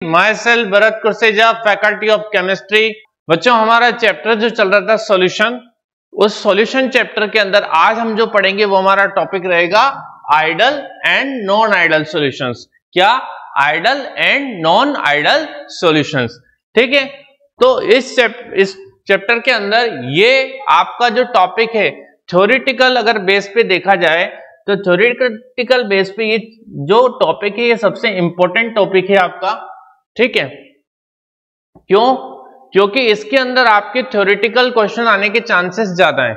My self Bharat Kurseja, faculty of chemistry. बच्चों हमारा chapter जो चल रहा था सॉल्यूशन, उस सॉल्यूशन चैप्टर के अंदर आज हम जो पढ़ेंगे वो हमारा टॉपिक रहेगा ideal and non ideal solutions. क्या? Ideal and non ideal solutions. ठीक है, तो इस चैप्टर के अंदर ये आपका जो टॉपिक है थ्योरेटिकल अगर बेस पे देखा जाए तो थ्योरेटिकल बेस पे ये जो टॉपिक है ये सबसे इंपॉर्टेंट टॉपिक है आपका। ठीक है, क्यों? क्योंकि इसके अंदर आपके थ्योरेटिकल क्वेश्चन आने के चांसेस ज्यादा हैं।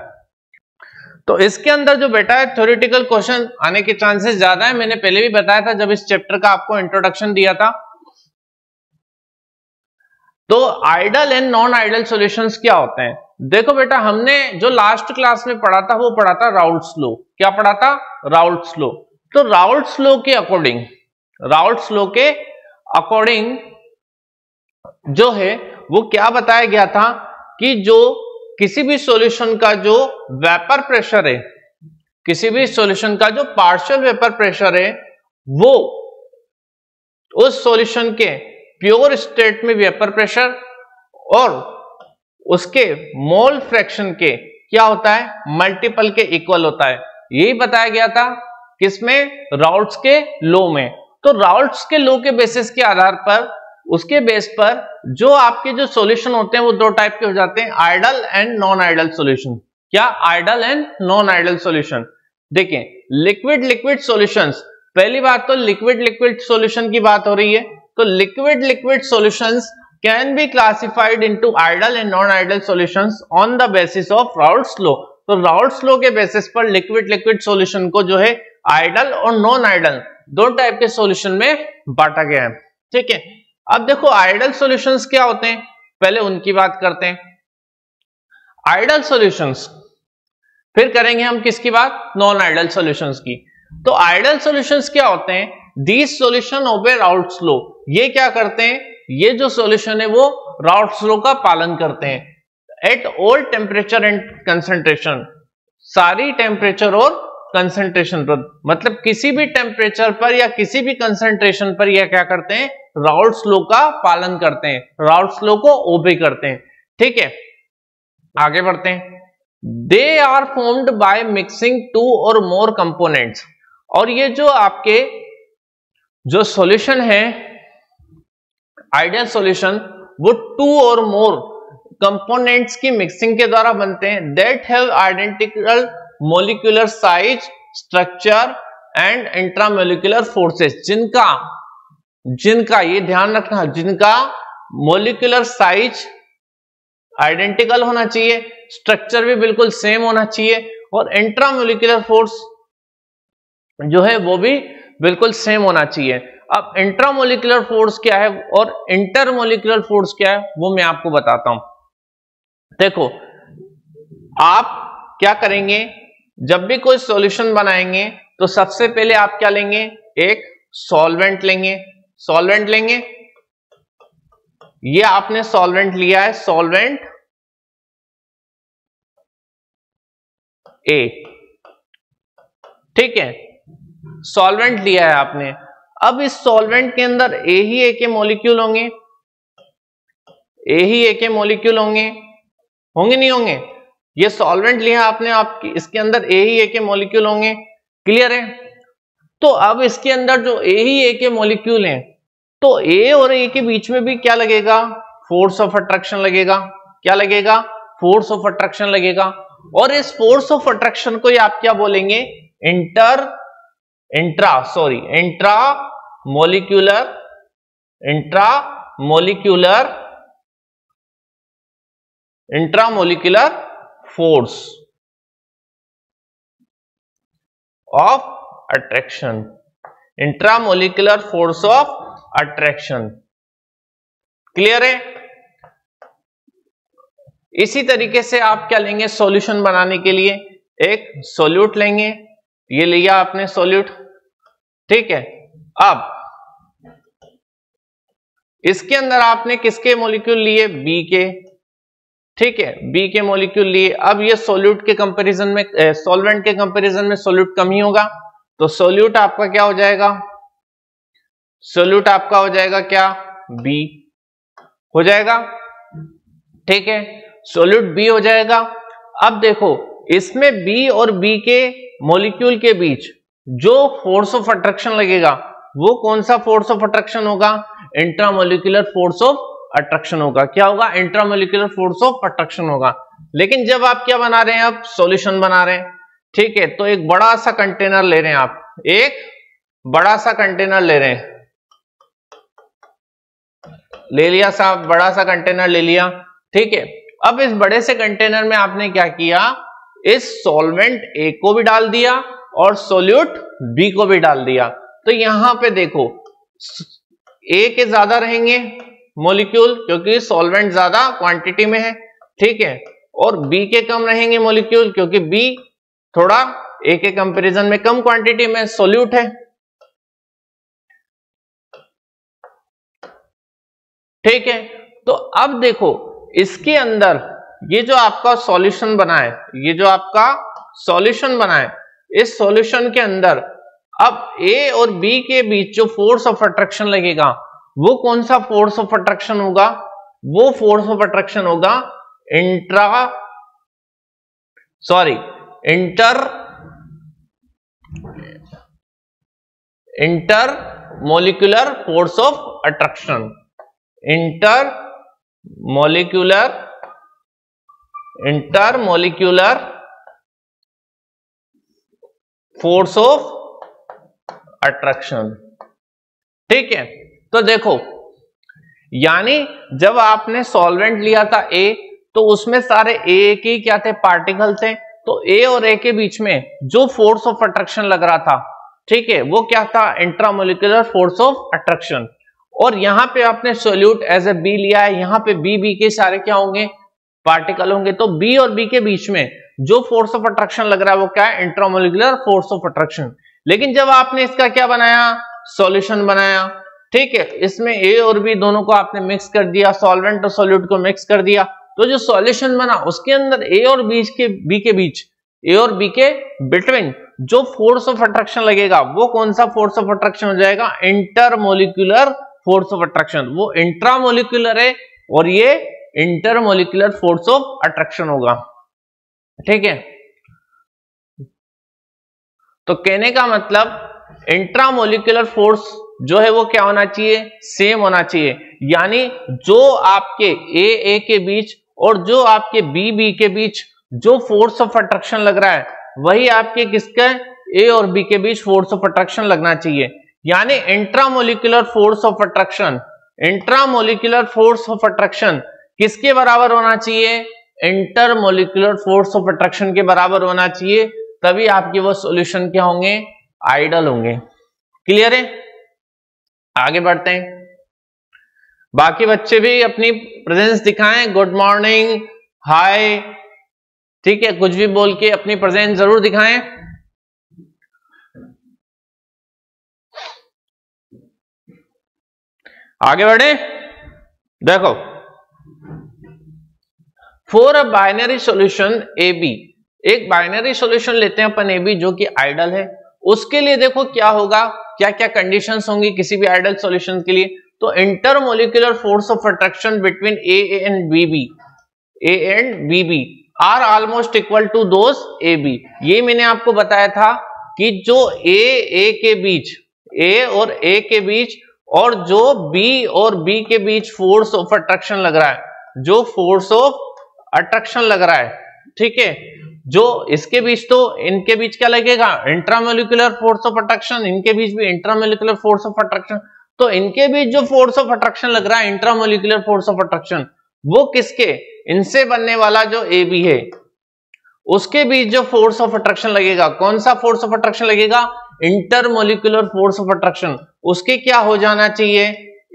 तो इसके अंदर जो बेटा है थ्योरेटिकल क्वेश्चन आने के चांसेस ज्यादा है। मैंने पहले भी बताया था जब इस चैप्टर का आपको इंट्रोडक्शन दिया था। तो ideal and non ideal solutions क्या होते हैं? देखो बेटा, हमने जो लास्ट क्लास में पढ़ा था वो पढ़ा था राउल्ट्स लॉ। क्या पढ़ा था? Raoult's law. तो राउल्ट्स लॉ के अकॉर्डिंग जो है वो क्या बताया गया था कि जो किसी भी सॉल्यूशन का जो वेपर प्रेशर है, किसी भी सॉल्यूशन का जो पार्शियल वेपर प्रेशर है, वो उस सॉल्यूशन के प्योर स्टेट में वेपर प्रेशर और उसके मोल फ्रैक्शन के क्या होता है? मल्टीपल के इक्वल होता है। यही बताया गया था किसमें? राउल्ट्स के लॉ में। तो राउल्ट्स के लॉ के बेसिस के आधार पर, उसके बेस पर जो आपके जो सॉल्यूशन होते हैं वो दो टाइप के हो जाते हैं, ideal and non ideal solution. क्या? Ideal and non ideal solution. देखिए, लिक्विड सॉल्यूशंस, पहली बात तो लिक्विड सॉल्यूशन की बात हो रही है। तो liquid solutions can be classified into ideal and non ideal solutions on the basis of Raoult's law. तो राउल्ट्स लॉ के बेसिस पर लिक्विड सॉल्यूशन को जो है आइडल और नॉन आइडल दो टाइप के सॉल्यूशन में बांटा गया है। ठीक है, अब देखो आइडल सॉल्यूशंस क्या होते हैं, पहले उनकी बात करते हैं। आइडल सॉल्यूशंस, फिर करेंगे हम किसकी बात? नॉन आइडल सॉल्यूशंस की। तो आइडल सॉल्यूशंस क्या होते हैं? These solution obey Raoult's law. ये क्या करते हैं? ये जो सॉल्यूशन है वो राउल्ट्स लॉ का पालन करते हैं at all temperature and concentration. सारी टेम्परेचर और कंसंट्रेशन पर, मतलब किसी भी टेम्परेचर पर या किसी भी कंसंट्रेशन पर यह क्या करते हैं? राउल्ट्स लॉ का पालन करते हैं, राउल्ट्स लॉ को ओबे करते हैं। ठीक है, आगे बढ़ते हैं। They are formed by mixing two or more components. और ये जो आपके जो सॉल्यूशन है आइडियल सॉल्यूशन, वो टू और मोर कंपोनेंट्स की मिक्सिंग के द्वारा बनते हैं। That have identical molecular size, structure and intramolecular forces. जिनका ये ध्यान रखना, जिनका मोलिकुलर साइज आइडेंटिकल होना चाहिए, स्ट्रक्चर भी बिल्कुल सेम होना चाहिए और इंट्रामोलिकुलर फोर्स जो है वो भी बिल्कुल सेम होना चाहिए। अब इंट्रामोलिकुलर फोर्स क्या है और इंटरमोलिकुलर फोर्स क्या है वो मैं आपको बताता हूं। देखो, आप क्या करेंगे, जब भी कोई सॉल्यूशन बनाएंगे तो सबसे पहले आप क्या लेंगे? एक सॉल्वेंट लेंगे। ये आपने सॉल्वेंट लिया है, सॉल्वेंट ए। ठीक है, सॉल्वेंट लिया है आपने। अब इस सॉल्वेंट के अंदर ए ही ए के मॉलिक्यूल होंगे, होंगे नहीं होंगे? ये सॉल्वेंट लिया आपने, आपकी इसके अंदर ए ही ए के मॉलिक्यूल होंगे। क्लियर है? तो अब इसके अंदर जो ए ही ए के मॉलिक्यूल हैं, तो ए और ए के बीच में भी क्या लगेगा? फोर्स ऑफ अट्रैक्शन लगेगा। क्या लगेगा? फोर्स ऑफ अट्रैक्शन लगेगा। और इस फोर्स ऑफ अट्रैक्शन को आप क्या बोलेंगे? Intramolecular force of attraction. Intramolecular force of attraction. Clear है? इसी तरीके से आप क्या लेंगे? सॉल्यूशन बनाने के लिए एक सोल्यूट लेंगे। ये लिया आपने सोल्यूट। ठीक है, अब इसके अंदर आपने किसके मॉलिक्यूल लिए? बी के। ठीक है, बी के मॉलिक्यूल लिए। अब ये सोल्यूट के कंपैरिजन में, सॉल्वेंट के कंपैरिजन में सोल्यूट कम ही होगा, तो सोल्यूट आपका क्या हो जाएगा? सोल्यूट आपका हो जाएगा क्या? बी हो जाएगा, ठीक है, सॉल्यूट बी हो जाएगा। अब देखो इसमें बी और बी के मॉलिक्यूल के बीच जो फोर्स ऑफ अट्रैक्शन लगेगा वो कौन सा फोर्स ऑफ अट्रैक्शन होगा? इंट्रामोलिकुलर फोर्स ऑफ अट्रैक्शन होगा। क्या होगा? इंट्रामोलिकुलर फोर्स ऑफ अट्रैक्शन होगा। लेकिन जब आप क्या बना रहे हैं, अब सॉल्यूशन बना रहे हैं, ठीक है, तो एक बड़ा सा कंटेनर ले रहे हैं आप, एक बड़ा सा कंटेनर ले रहे हैं, ले लिया साहब, बड़ा सा कंटेनर ले लिया, ठीक है। अब इस बड़े से कंटेनर में आपने क्या किया, इस सॉल्वेंट ए को भी डाल दिया और सोल्यूट बी को भी डाल दिया। तो यहां पे देखो ए के ज्यादा रहेंगे मॉलिक्यूल क्योंकि सॉल्वेंट ज्यादा क्वांटिटी में है, ठीक है, और बी के कम रहेंगे मॉलिक्यूल क्योंकि बी थोड़ा ए के कंपैरिजन में कम क्वांटिटी में सोल्यूट है, ठीक है। तो अब देखो इसके अंदर ये जो आपका सॉल्यूशन बना है, ये जो आपका सॉल्यूशन बना है, इस सॉल्यूशन के अंदर अब ए और बी के बीच जो फोर्स ऑफ अट्रैक्शन लगेगा वो कौन सा फोर्स ऑफ अट्रैक्शन होगा? वो फोर्स ऑफ अट्रैक्शन होगा inter molecular force of attraction, intermolecular force of attraction, ठीक है। तो देखो यानी जब आपने सॉल्वेंट लिया था ए तो उसमें सारे ए के क्या थे, पार्टिकल थे, तो ए और ए के बीच में जो फोर्स ऑफ अट्रैक्शन लग रहा था, ठीक है, वो क्या था? Intramolecular force of attraction. और यहां पे आपने सोल्यूट एज ए बी लिया है, यहां पे बी के सारे क्या होंगे? पार्टिकल होंगे। तो बी और बी के बीच में जो फोर्स ऑफ अट्रैक्शन लग रहा है वो क्या है? Intramolecular force of attraction. लेकिन जब आपने इसका क्या बनाया? सॉल्यूशन बनाया, ठीक है, इसमें ए और बी दोनों को आपने मिक्स कर दिया, सॉल्वेंट और सॉल्यूट को मिक्स कर दिया, तो जो सॉल्यूशन बना उसके अंदर ए और बी के बीच, ए और बी के बिटवीन जो फोर्स ऑफ अट्रैक्शन लगेगा वो कौन सा फोर्स ऑफ अट्रैक्शन हो जाएगा? Intermolecular force of attraction. वो इंट्रामोलिकुलर है और ये इंटरमोलिकुलर फोर्स ऑफ अट्रैक्शन होगा, ठीक है। तो कहने का मतलब इंट्रामोलिकुलर फोर्स जो है वो क्या होना चाहिए? सेम होना चाहिए। यानी जो आपके ए के बीच और जो आपके बी के बीच जो फोर्स ऑफ अट्रैक्शन लग रहा है वही आपके किसका? ए और बी के बीच फोर्स ऑफ अट्रैक्शन लगना चाहिए। यानी intramolecular force of attraction, intramolecular force of attraction किसके बराबर होना चाहिए? इंटरमोलिकुलर फोर्स ऑफ अट्रैक्शन के बराबर होना चाहिए, तभी आपके वो सॉल्यूशन क्या होंगे? आइडल होंगे। क्लियर है? आगे बढ़ते हैं। बाकी बच्चे भी अपनी प्रेजेंस दिखाएं, गुड मॉर्निंग, हाय, ठीक है, कुछ भी बोल के अपनी प्रेजेंस जरूर दिखाएं। आगे बढ़े। देखो for a binary solution A B, एक बाइनरी सॉल्यूशन लेते हैं अपन ए बी जो कि आइडल है, उसके लिए देखो क्या होगा, क्या क्या कंडीशंस होंगी किसी भी आइडल सॉल्यूशन के लिए। तो intermolecular force of attraction between A and B B are almost equal to those A B. ये मैंने आपको बताया था कि जो ए के बीच, ए और ए के बीच और जो बी और बी के बीच फोर्स ऑफ अट्रैक्शन लग रहा है, जो फोर्स ऑफ अट्रैक्शन लग रहा है, ठीक है, जो इसके बीच, तो इनके बीच क्या लगेगा? इंट्रामोलिकुलर फोर्स ऑफ अट्रैक्शन, इनके बीच भी इंट्रामोलिकुलर फोर्स ऑफ अट्रैक्शन। तो इनके बीच जो फोर्स ऑफ अट्रैक्शन लग रहा है, इंट्रामोलिकुलर फोर्स ऑफ अट्रैक्शन, वो किसके? इनसे बनने वाला जो ए बी है उसके बीच जो फोर्स ऑफ अट्रैक्शन लगेगा, कौन सा फोर्स ऑफ अट्रैक्शन लगेगा? Intermolecular force of attraction. उसके क्या हो जाना चाहिए?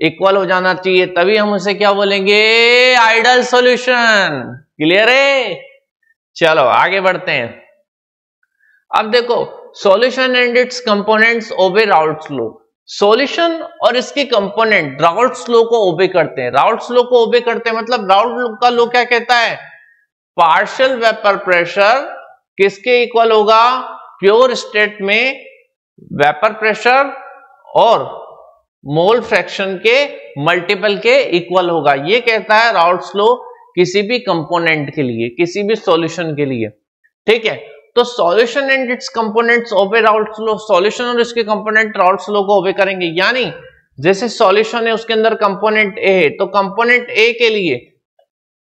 इक्वल हो जाना चाहिए, तभी हम उसे क्या बोलेंगे? Ideal solution. क्लियर है? चलो आगे बढ़ते हैं। अब देखो solution and its components obey Raoult's law. Solution और इसके कंपोनेंट राउल्ट्स लॉ को ओबे करते हैं। राउल्ट्स लॉ को ओबे करते हैं मतलब राउल्ट का लॉ क्या कहता है? पार्शियल वेपर प्रेशर किसके इक्वल होगा? प्योर स्टेट में वेपर प्रेशर और मोल फ्रैक्शन के मल्टीपल के इक्वल होगा। ये कहता है राउल्ट्स लॉ किसी भी कंपोनेंट के लिए, किसी भी सॉल्यूशन के लिए। ठीक है, तो solution and its components obey Raoult's law, solution और इसके कंपोनेंट राउल्ट्स लॉ को ओबे करेंगे। यानी जैसे सॉल्यूशन है उसके अंदर कंपोनेंट ए है, तो कंपोनेंट ए के लिए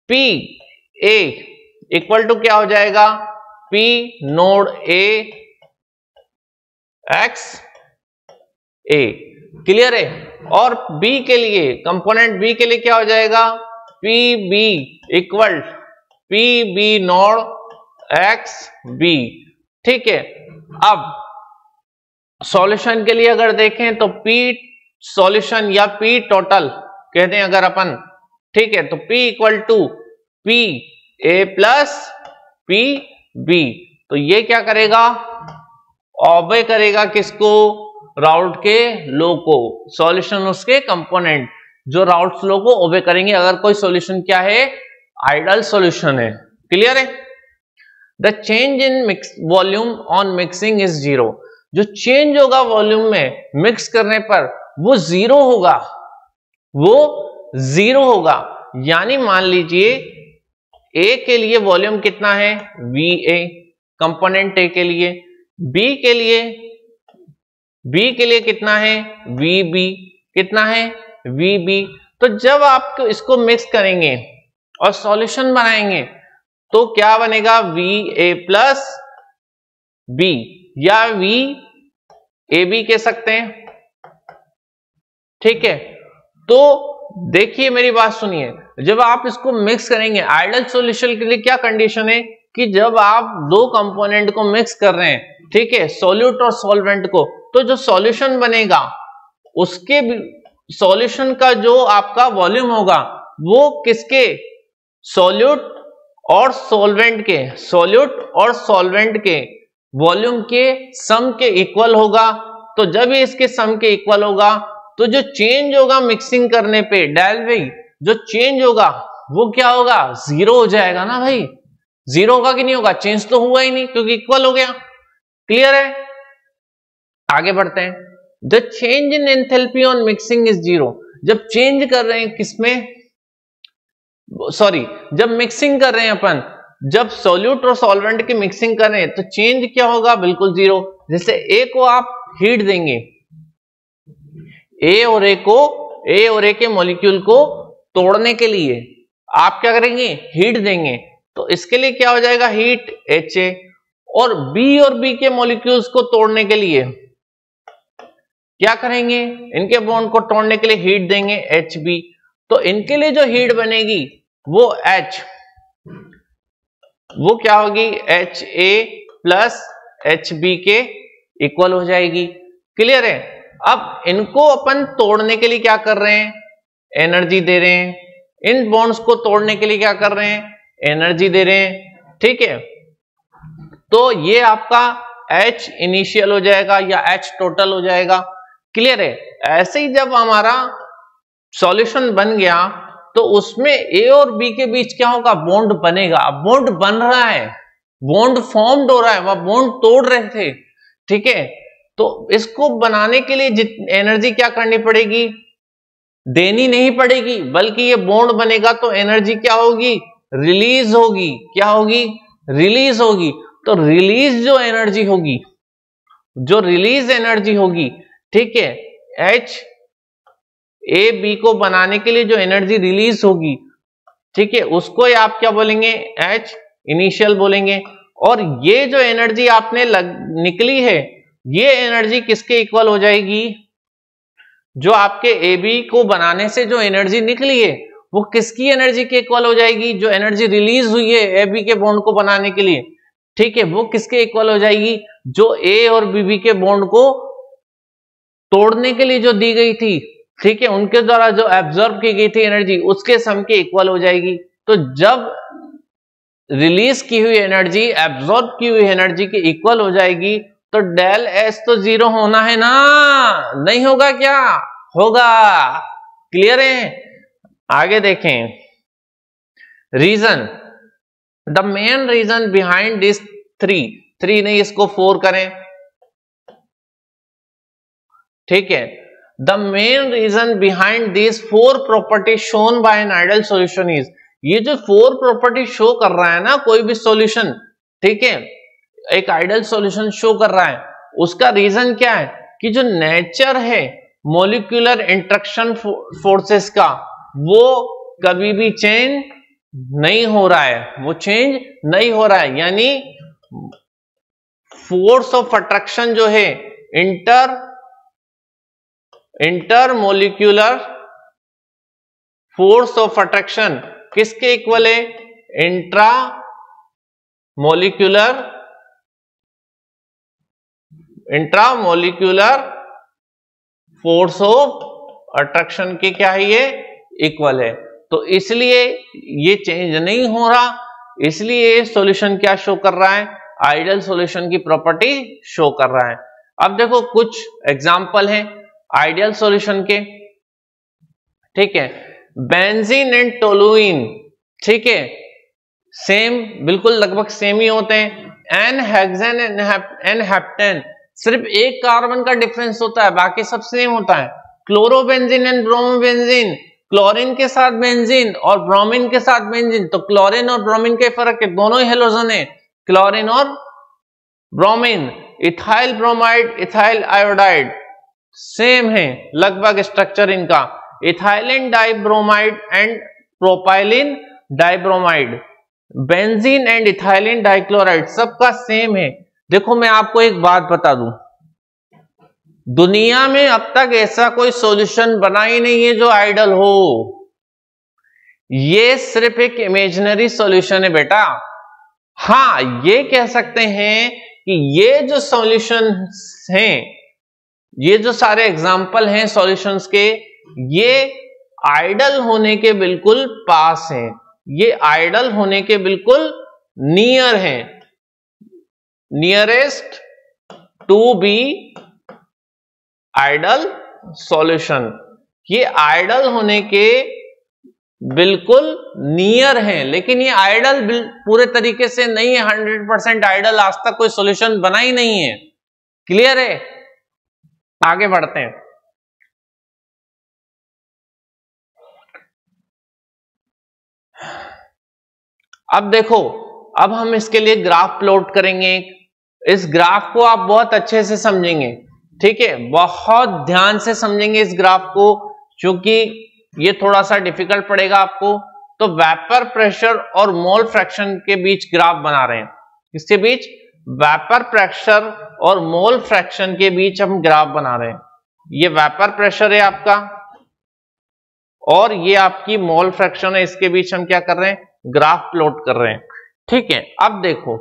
पी ए इक्वल टू क्या हो जाएगा, P node A x A. Clear है। और बी के लिए, कंपोनेंट बी के लिए क्या हो जाएगा, P B equal P B node X B. ठीक है, अब सॉल्यूशन के लिए अगर देखें तो पी सॉल्यूशन या पी टोटल कहते हैं अगर अपन, ठीक है, तो P equal to P A plus P B. तो ये क्या करेगा, ओबे करेगा किसको, राउल्ट के लॉ को। सॉल्यूशन उसके कंपोनेंट जो राउल्ट्स लॉ को ओबे करेंगे अगर कोई सॉल्यूशन क्या है, आइडियल सॉल्यूशन है। क्लियर है। The change in mix volume on mixing is zero, जो चेंज होगा वॉल्यूम में मिक्स करने पर वो जीरो होगा, वो जीरो होगा। यानी मान लीजिए ए के लिए वॉल्यूम कितना है, वी ए, कंपोनेंट ए के लिए, बी के लिए कितना है, वी बी, कितना है, वी बी। तो जब आप इसको मिक्स करेंगे और सॉल्यूशन बनाएंगे तो क्या बनेगा, वी ए प्लस बी या वी ए बी कह सकते हैं। ठीक है, तो देखिए मेरी बात सुनिए, जब आप इसको मिक्स करेंगे, आइडियल सॉल्यूशन के लिए क्या कंडीशन है कि जब आप दो कंपोनेंट को मिक्स कर रहे हैं, ठीक है, सॉल्यूट और सॉल्वेंट को, तो जो सॉल्यूशन बनेगा उसके सॉल्यूशन का जो आपका वॉल्यूम होगा वो किसके, सॉल्यूट और सॉल्वेंट के वॉल्यूम के सम के इक्वल होगा। तो जब ये इसके सम के इक्वल होगा तो जो चेंज होगा मिक्सिंग करने पे, डेल भाई जो चेंज होगा वो क्या होगा, जीरो हो जाएगा ना भाई। जीरो होगा कि नहीं होगा, चेंज तो हुआ ही नहीं क्योंकि इक्वल हो गया। क्लियर है। आगे बढ़ते हैं। The change in enthalpy on mixing is zero, जब चेंज कर रहे हैं किसमें, सॉरी जब मिक्सिंग कर रहे हैं अपन, जब सॉल्यूट और सॉल्वेंट की मिक्सिंग कर रहे हैं तो चेंज क्या होगा, बिल्कुल जीरो। जैसे ए को आप हीट देंगे, ए और ए के मॉलिक्यूल को तोड़ने के लिए आप क्या करेंगे, हीट देंगे, तो इसके लिए क्या हो जाएगा, हीट HA। और बी के मॉलिक्यूल्स को तोड़ने के लिए क्या करेंगे, इनके बॉन्ड को तोड़ने के लिए हीट देंगे HB। तो इनके लिए जो हीट बनेगी वो वो क्या होगी, HA प्लस HB के इक्वल हो जाएगी। क्लियर है। अब इनको अपन तोड़ने के लिए क्या कर रहे हैं, एनर्जी दे रहे हैं। इन बॉन्ड्स को तोड़ने के लिए क्या कर रहे हैं, एनर्जी दे रहे हैं। ठीक है, तो ये आपका H इनिशियल हो जाएगा या H टोटल हो जाएगा। क्लियर है। ऐसे ही जब हमारा सॉल्यूशन बन गया तो उसमें A और B के बीच क्या होगा, बॉन्ड बनेगा। बॉन्ड बन रहा है, बॉन्ड फॉर्म्ड हो रहा है, वह बॉन्ड तोड़ रहे थे। ठीक है, तो इसको बनाने के लिए एनर्जी क्या करनी पड़ेगी, देनी नहीं पड़ेगी, बल्कि ये बॉन्ड बनेगा तो एनर्जी क्या होगी, रिलीज होगी। क्या होगी, रिलीज होगी। तो रिलीज जो एनर्जी होगी, जो रिलीज एनर्जी होगी, ठीक है, HAB को बनाने के लिए जो एनर्जी रिलीज होगी, ठीक है, उसको आप क्या बोलेंगे, H इनिशियल बोलेंगे। और ये जो एनर्जी आपने निकली है, ये एनर्जी किसके इक्वल हो जाएगी, जो आपके AB को बनाने से जो एनर्जी निकली है वो किसकी एनर्जी के इक्वल हो जाएगी, जो एनर्जी रिलीज हुई है AB के बॉन्ड को बनाने के लिए, ठीक है, वो किसके इक्वल हो जाएगी, जो A और BB के बॉन्ड को तोड़ने के लिए जो दी गई थी, ठीक है, उनके द्वारा जो एब्जॉर्ब की गई थी एनर्जी, उसके सम के इक्वल हो जाएगी। तो जब रिलीज की हुई एनर्जी एब्जॉर्ब की हुई एनर्जी के इक्वल हो जाएगी तो डेल एस तो जीरो होना है ना, नहीं होगा क्या, होगा। क्लियर है। आगे देखें। Reason, the main reason behind this three नहीं, इसको 4 करें। ठीक है, the main reason behind this 4 property shown by an ideal solution is, ये जो 4 प्रॉपर्टी शो कर रहा है ना कोई भी सॉल्यूशन, ठीक है, एक आइडियल सॉल्यूशन शो कर रहा है, उसका रीजन क्या है कि जो नेचर है मॉलिक्यूलर इंटरेक्शन फोर्सेस का वो कभी भी चेंज नहीं हो रहा है, वो चेंज नहीं हो रहा है, यानी फोर्स ऑफ अट्रैक्शन जो है inter molecular force of attraction किसके इक्वल है, intra molecular force of attraction के क्या है, ये इक्वल है। तो इसलिए ये चेंज नहीं हो रहा, इसलिए सॉल्यूशन क्या शो कर रहा है, आइडियल सॉल्यूशन की प्रॉपर्टी शो कर रहा है। अब देखो कुछ एग्जांपल हैं आइडियल सॉल्यूशन के, ठीक है, बेंजीन एंड टोलुइन, ठीक है, सेम बिल्कुल लगभग सेम ही होते हैं। एन हेक्सेन एन हेप्टेन, सिर्फ एक कार्बन का डिफरेंस होता है, बाकी सब सेम होता है। क्लोरोबेंजीन एंड ब्रोमोबेंजीन, क्लोरीन के साथ बेंजीन और ब्रोमीन के साथ बेंजीन, तो क्लोरीन और ब्रोमीन के फर्क है, दोनों ही हेलोजन है, क्लोरीन और bromine. Ethyl bromide, ethyl iodide, same है लगभग स्ट्रक्चर इनका। Ethylene dibromide and propylene dibromide, benzene and ethylene dichloride, सबका सेम है। देखो मैं आपको एक बात बता दूं, दुनिया में अब तक ऐसा कोई सॉल्यूशन बना ही नहीं है जो आइडियल हो, ये सिर्फ एक इमेजिनरी सॉल्यूशन है बेटा। हाँ, ये कह सकते हैं कि ये जो सॉल्यूशन हैं, ये जो सारे एग्जाम्पल हैं सॉल्यूशंस के, ये आइडियल होने के बिल्कुल पास हैं, ये आइडियल होने के बिल्कुल नियर हैं, nearest to be ideal solution, ये आइडियल होने के बिल्कुल नियर हैं, लेकिन ये आइडियल पूरे तरीके से नहीं है, 100% आइडियल आज तक कोई सॉल्यूशन बना ही नहीं है। क्लियर है? आगे बढ़ते हैं। अब देखो, अब हम इसके लिए ग्राफ प्लॉट करेंगे। इस ग्राफ को आप बहुत अच्छे से समझेंगे, ठीक है, बहुत ध्यान से समझेंगे इस ग्राफ को, क्योंकि ये थोड़ा सा डिफिकल्ट पड़ेगा आपको। तो वेपर प्रेशर और मोल फ्रैक्शन के बीच ग्राफ बना रहे हैं, इसके बीच वेपर प्रेशर और मोल फ्रैक्शन के बीच हम ग्राफ बना रहे हैं। ये वेपर प्रेशर है आपका और ये आपकी मोल फ्रैक्शन है, इसके बीच हम क्या कर रहे हैं, ग्राफ प्लॉट कर रहे हैं, ठीक है। अब देखो,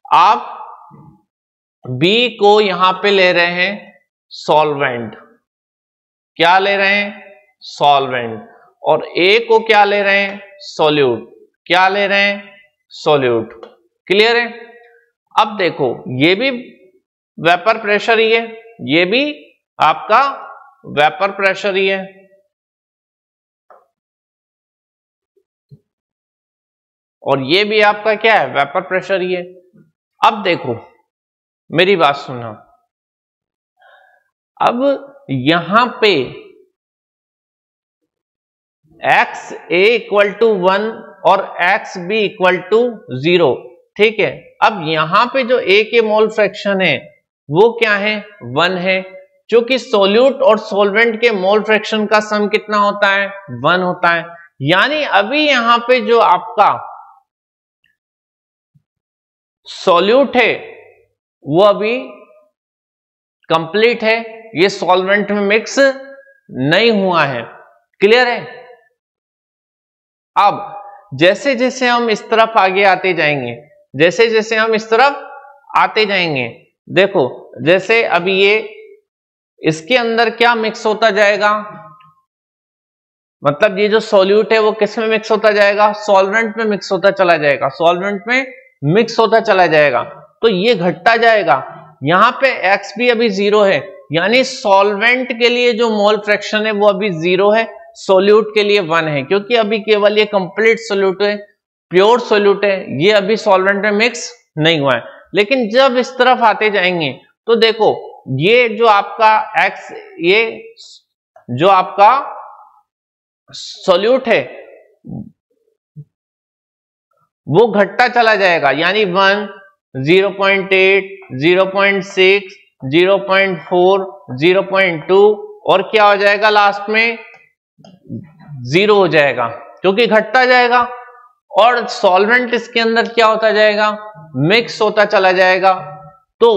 आप B को यहां पे ले रहे हैं सॉल्वेंट, क्या ले रहे हैं, सॉल्वेंट, और A को क्या ले रहे हैं, सॉल्यूट, क्या ले रहे हैं, सॉल्यूट। क्लियर है? अब देखो, ये भी वेपर प्रेशर ही है, ये भी आपका वेपर प्रेशर ही है, और ये भी आपका क्या है, वेपर प्रेशर ही है। अब देखो, मेरी बात सुनना, अब यहां पे XA इक्वल टू 1 और XB इक्वल टू 0, ठीक है। अब यहां पे जो A के मोल फ्रैक्शन है वो क्या है, 1 है, क्योंकि सोल्यूट और सॉल्वेंट के मोल फ्रैक्शन का सम कितना होता है, 1 होता है। यानी अभी यहां पे जो आपका सॉल्यूट है वो अभी कंप्लीट है, ये सॉल्वेंट में मिक्स नहीं हुआ है। क्लियर है? अब जैसे जैसे हम इस तरफ आगे आते जाएंगे, जैसे जैसे हम इस तरफ आते जाएंगे, देखो जैसे अभी ये इसके अंदर क्या मिक्स होता जाएगा, मतलब ये जो सॉल्यूट है वो किस में मिक्स होता जाएगा, सॉल्वेंट में मिक्स होता चला जाएगा, सॉल्वेंट में मिक्स होता चला जाएगा, तो ये घटता जाएगा। यहां पे एक्स भी अभी 0 है, यानी सॉल्वेंट के लिए जो मोल फ्रैक्शन है वो अभी 0 है, सोल्यूट के लिए 1 है, क्योंकि अभी केवल ये कंप्लीट सोल्यूट है, प्योर सोल्यूट है, ये अभी सॉल्वेंट में मिक्स नहीं हुआ है। लेकिन जब इस तरफ आते जाएंगे तो देखो ये जो आपका x, ये जो आपका सॉल्यूट है वो घटता चला जाएगा, यानी 1, 0.8, 0.6, 0.4, 0.2 और क्या हो जाएगा लास्ट में 0 हो जाएगा, क्योंकि घटता जाएगा। और सॉल्वेंट इसके अंदर क्या होता जाएगा, मिक्स होता चला जाएगा। तो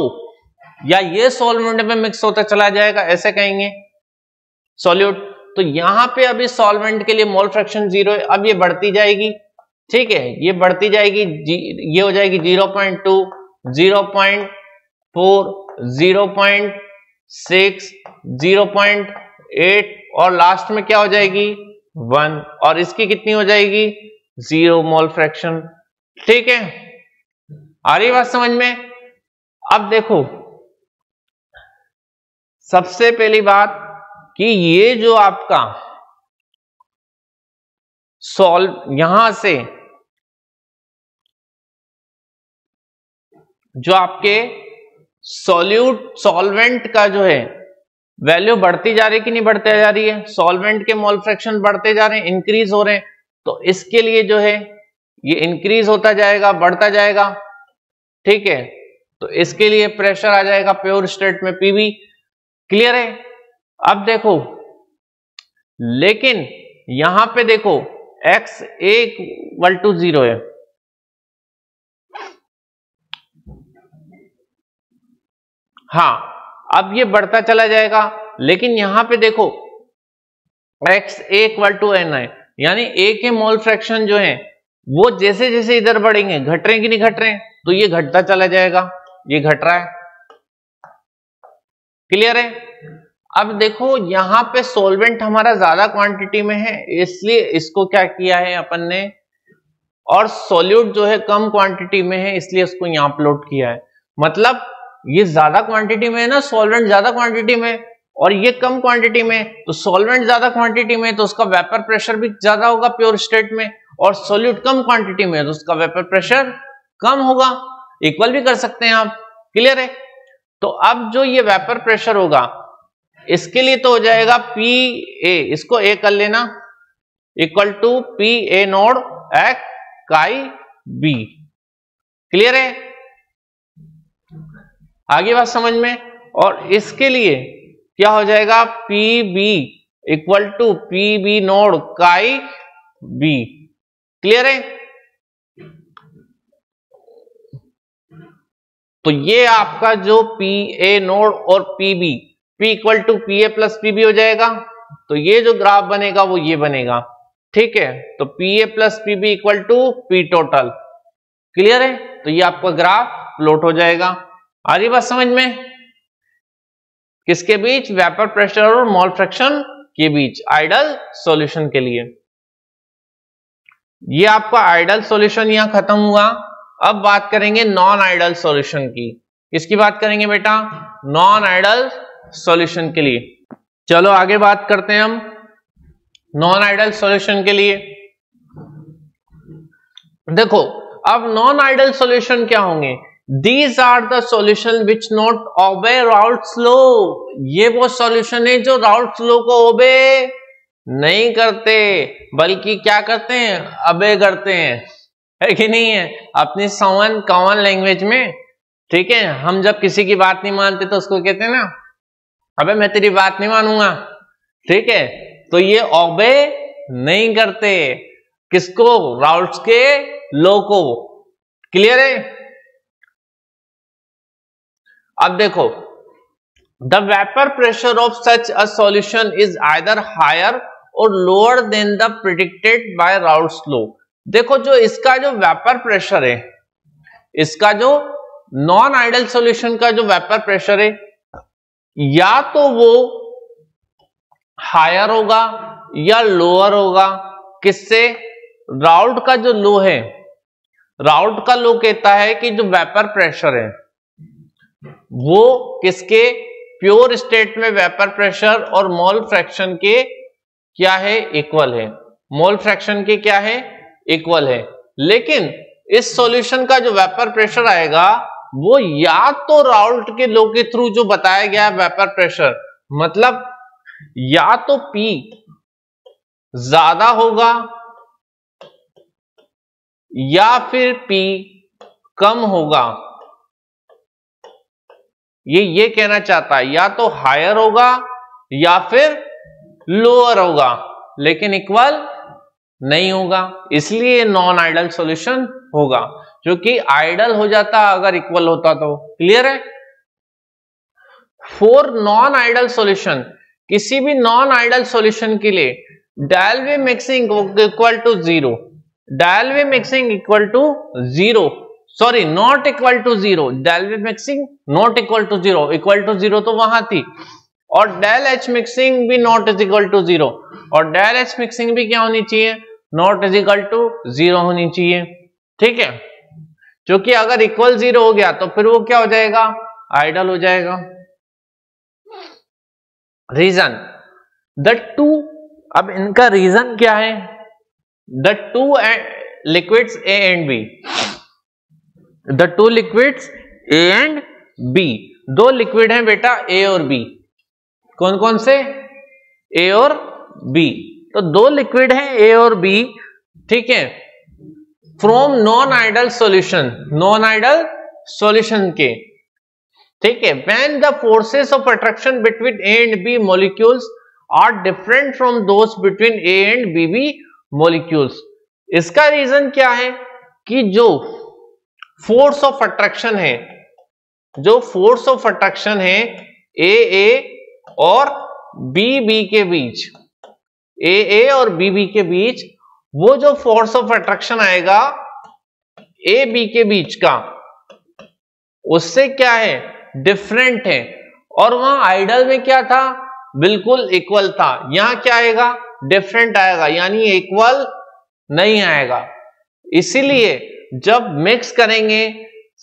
या ये सॉल्वेंट में मिक्स होता चला जाएगा, ऐसे कहेंगे सॉल्यूट। तो यहां पे अभी सॉल्वेंट के लिए मोल फ्रैक्शन 0 है, अब ये बढ़ती जाएगी, ठीक है, ये बढ़ती जाएगी, ये हो जाएगी 0.2, 0.4, 0.6, 0.8 और लास्ट में क्या हो जाएगी 1, और इसकी कितनी हो जाएगी 0 मोल फ्रैक्शन। ठीक है, आ रही बात समझ में। अब देखो सबसे पहली बात कि ये जो आपका यहां से जो आपके सॉल्वेंट का जो है वैल्यू बढ़ती जा रही है कि नहीं बढ़ती जा रही है, सॉल्वेंट के मोल फ्रैक्शन बढ़ते जा रहे हैं, इंक्रीज हो रहे हैं। तो इसके लिए जो है ये इंक्रीज होता जाएगा, बढ़ता जाएगा, ठीक है। तो इसके लिए प्रेशर आ जाएगा प्योर स्टेट में पीवी। क्लियर है। अब देखो लेकिन यहां पे देखो x इक्वल टू 0 है, हाँ अब ये बढ़ता चला जाएगा, लेकिन यहां पे देखो x इक्वल टू n है, यानी a के मोल फ्रैक्शन जो है वो जैसे जैसे इधर बढ़ेंगे घट रहे हैं कि नहीं घट रहे हैं, तो ये घटता चला जाएगा, ये घट रहा है। क्लियर है। अब देखो यहां पे सॉल्वेंट हमारा ज्यादा क्वांटिटी में है, इसलिए इसको क्या किया है अपन ने, और सॉल्यूट जो है कम क्वांटिटी में है इसलिए उसको यहां प्लॉट किया है। मतलब ये ज्यादा क्वांटिटी में है ना, सॉल्वेंट ज्यादा क्वांटिटी में और ये कम क्वांटिटी में, तो सॉल्वेंट ज्यादा क्वांटिटी में तो उसका वेपर प्रेशर भी ज्यादा होगा प्योर स्टेट में, और सॉल्यूट कम क्वांटिटी में तो उसका वेपर प्रेशर कम होगा। इक्वल भी कर सकते हैं आप। क्लियर है। तो अब जो ये वेपर प्रेशर होगा इसके लिए तो हो जाएगा पी ए, इसको ए कर लेना, equal to P A naught X chi B. Clear है। आगे बात समझ में। और इसके लिए क्या हो जाएगा P B equal to P B naught chi B. Clear है। तो ये आपका जो पी ए नोड और P B, P equal to P A plus P B हो जाएगा, तो ये जो ग्राफ बनेगा वो ये बनेगा। ठीक है। तो P A plus P B equal to P total. Clear है। तो ये आपका ग्राफ प्लॉट हो जाएगा। आ रही बात समझ में। किसके बीच, वेपर प्रेशर और मोल फ्रैक्शन के बीच, आइडल सॉल्यूशन के लिए। ये आपका आइडल सॉल्यूशन यहां खत्म हुआ। अब बात करेंगे नॉन आइडल सॉल्यूशन की। किसकी बात करेंगे बेटा, नॉन आइडल सॉल्यूशन के लिए। चलो आगे बात करते हैं हम नॉन आइडल सॉल्यूशन के लिए। देखो अब नॉन आइडल सॉल्यूशन क्या होंगे, these are the solution which not obey Raoult's law. ये वो सॉल्यूशन है जो राउल्ट्स लॉ को ओबे नहीं करते, बल्कि क्या करते हैं, अबे करते हैं, है कि नहीं है, अपनी कॉमन लैंग्वेज में। ठीक है। हम जब किसी की बात नहीं मानते तो उसको कहते हैं ना, अबे मैं तेरी बात नहीं मानूंगा। ठीक है। तो ये ओबे नहीं करते किसको, राउल्ट्स के लॉ को। क्लियर है। अब देखो the vapour pressure of such a solution is either higher और lower than the predicted by Raoult's law. देखो जो इसका जो वेपर प्रेशर है, इसका जो नॉन आइडल सॉल्यूशन का जो वेपर प्रेशर है, या तो वो हायर होगा या लोअर होगा। किससे, राउल्ट का जो लॉ है, राउल्ट का लॉ कहता है कि जो वेपर प्रेशर है वो किसके, प्योर स्टेट में वेपर प्रेशर और मोल फ्रैक्शन के क्या है, इक्वल है। मोल फ्रैक्शन के क्या है, इक्वल है। लेकिन इस सॉल्यूशन का जो वेपर प्रेशर आएगा वो या तो राउल्ट के लॉ के थ्रू जो बताया गया है वेपर प्रेशर, मतलब या तो P ज्यादा होगा या फिर P कम होगा, ये कहना चाहता है, या तो हायर होगा या फिर लोअर होगा, लेकिन इक्वल नहीं होगा, इसलिए नॉन आइडल सॉल्यूशन होगा, जो कि आइडल हो जाता अगर इक्वल होता तो। क्लियर है? फॉर नॉन आइडल सॉल्यूशन, किसी भी नॉन आइडल सॉल्यूशन के लिए del V mixing equal to zero, del V mixing equal to zero, sorry not equal to zero, del V mixing not equal to zero, equal to zero तो वहां थी, और del H mixing भी not is equal to zero, और del H mixing भी क्या होनी चाहिए, not is equal to zero होनी चाहिए। ठीक है, क्योंकि अगर इक्वल जीरो हो गया तो फिर वो क्या हो जाएगा, आइडल हो जाएगा। रीजन द टू, अब इनका रीजन क्या है, the two liquids A and B, the two liquids A and B, दो लिक्विड हैं बेटा ए और बी, कौन कौन से, ए और बी, तो दो लिक्विड हैं ए और बी, ठीक है, from non ideal solution, non ideal solution के, ठीक है, when the forces of attraction between A and B molecules are different from those between A and B B molecules. इसका रीजन क्या है कि जो फोर्स ऑफ अट्रैक्शन है, जो फोर्स ऑफ अट्रैक्शन है ए और बी के बीच, ए और बी के बीच, वो जो फोर्स ऑफ अट्रैक्शन आएगा ए बी के बीच का, उससे क्या है, डिफरेंट है, और वहां आइडल में क्या था, बिल्कुल इक्वल था, यहां क्या आएगा, डिफरेंट आएगा, यानी इक्वल नहीं आएगा। इसीलिए जब मिक्स करेंगे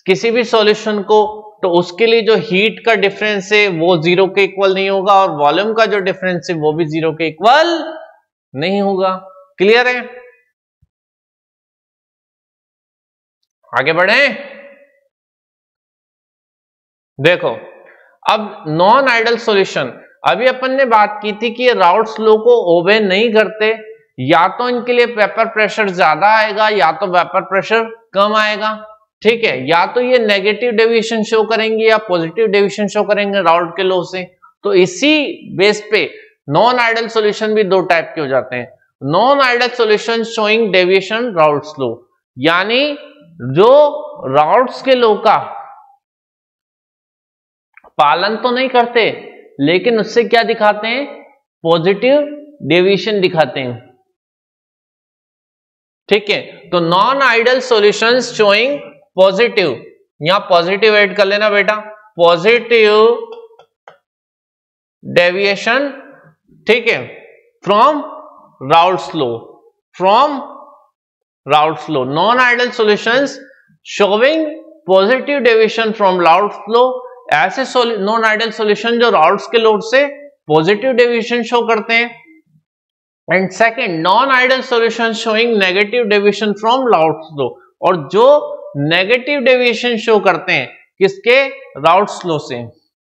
किसी भी सॉल्यूशन को तो उसके लिए जो हीट का डिफरेंस है वो जीरो के इक्वल नहीं होगा, और वॉल्यूम का जो डिफरेंस है वो भी जीरो के इक्वल नहीं होगा। क्लियर है? आगे बढ़े, देखो अब नॉन आइडल सॉल्यूशन, अभी अपन ने बात की थी कि राउल्ट्स लॉ को ओबे नहीं करते, या तो इनके लिए वेपर प्रेशर ज्यादा आएगा या तो वेपर प्रेशर कम आएगा, ठीक है, या तो ये नेगेटिव डेविएशन शो करेंगे या पॉजिटिव डेविएशन शो करेंगे राउल्ट के लॉ से। तो इसी बेस पे नॉन आइडल सॉल्यूशन भी दो टाइप के हो जाते हैं, non ideal solution showing deviation Raoult's law, यानी जो राउल्ट्स के लॉ का पालन तो नहीं करते लेकिन उससे क्या दिखाते हैं, पॉजिटिव डेविएशन दिखाते हैं। ठीक है, तो non ideal solutions showing positive, यहां पॉजिटिव ऐड कर लेना बेटा, पॉजिटिव डेविएशन, ठीक है, from Raoult's law, from Raoult's law, non ideal solutions showing positive deviation from Raoult's law, ऐसे नॉन आइडल सॉल्यूशन जो राउल्ट्स के लॉ से पॉजिटिव डेविएशन शो करते हैं। And second, non ideal solution showing negative deviation from Raoult's law, और जो negative deviation show करते हैं किसके, राउल्ट्स लॉ से।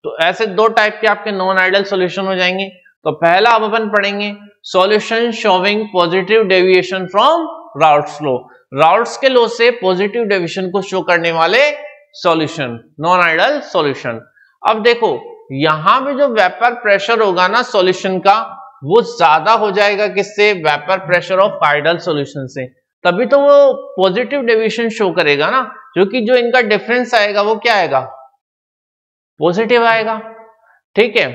तो ऐसे दो टाइप के आपके नॉन आइडल सॉल्यूशन हो जाएंगे। तो पहला अब अपन पढ़ेंगे solution showing positive deviation from Raoult's law, Raoult's के लॉ से पॉजिटिव डेविएशन को शो करने वाले सॉल्यूशन, नॉन आइडल सॉल्यूशन। अब देखो यहां पे जो वेपर प्रेशर होगा ना सॉल्यूशन का, वो ज्यादा हो जाएगा किससे, vapour pressure of ideal solution से, तभी तो वो पॉजिटिव डेविएशन शो करेगा ना, क्योंकि जो इनका डिफरेंस आएगा वो क्या आएगा, पॉजिटिव आएगा। ठीक है,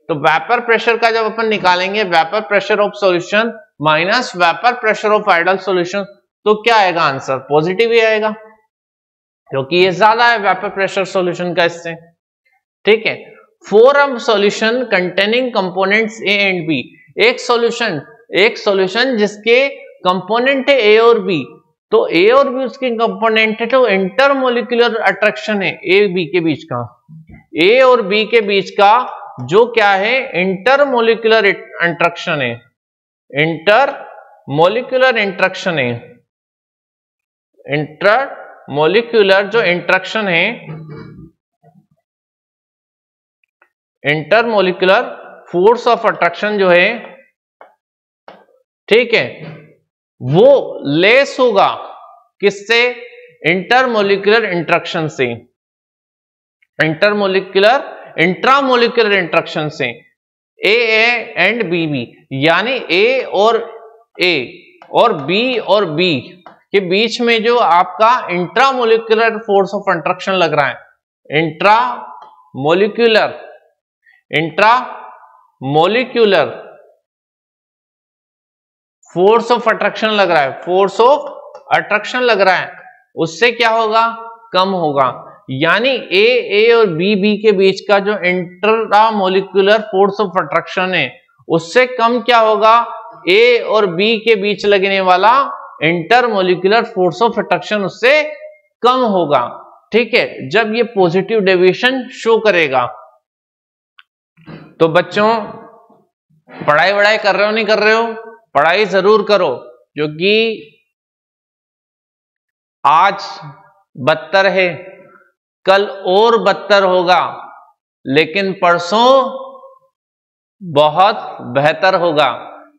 तो वेपर प्रेशर का जब अपन निकालेंगे, vapour pressure of solution minus vapour pressure of ideal solution, तो क्या आएगा आंसर, पॉजिटिव ही आएगा, क्योंकि ये ज्यादा है वेपर प्रेशर सॉल्यूशन का इससे। ठीक है, for a solution containing components A and B, एक सॉल्यूशन जिसके कंपोनेंट है ए और बी, तो ए और बी उसके कंपोनेंट है, तो इंटरमोलिकुलर अट्रैक्शन है ए बी के बीच का, ए और बी के बीच का जो क्या है, इंटरमोलिकुलर अट्रैक्शन है, इंटरमोलिकुलर इंट्रैक्शन है, इंटरमोलिकुलर जो इंट्रैक्शन है इंटरमोलिकुलर फोर्स ऑफ अट्रैक्शन जो है, ठीक है, वो लेस होगा किससे? इंटरमोलिकुलर इंटरेक्शन से, इंट्रामोलिकुलर इंटरेक्शन से, ए एंड बी, यानी ए और बी के बीच में जो आपका इंट्रामोलिकुलर फोर्स ऑफ अट्रैक्शन लग रहा है, इंट्रामोलिकुलर फोर्स ऑफ अट्रैक्शन लग रहा है, फोर्स ऑफ अट्रैक्शन लग रहा है, उससे क्या होगा? कम होगा। यानी ए और बी के बीच का जो इंट्रामोलिकुलर फोर्स ऑफ अट्रैक्शन है, उससे कम क्या होगा? ए और बी के बीच लगने वाला इंटरमोलिकुलर फोर्स ऑफ अट्रैक्शन उससे कम होगा, ठीक है, जब ये पॉजिटिव डेविएशन शो करेगा। तो बच्चों, पढ़ाई कर रहे हो नहीं कर रहे हो? पढ़ाई जरूर करो, क्योंकि आज बदतर है, कल और बदतर होगा, लेकिन परसों बहुत बेहतर होगा,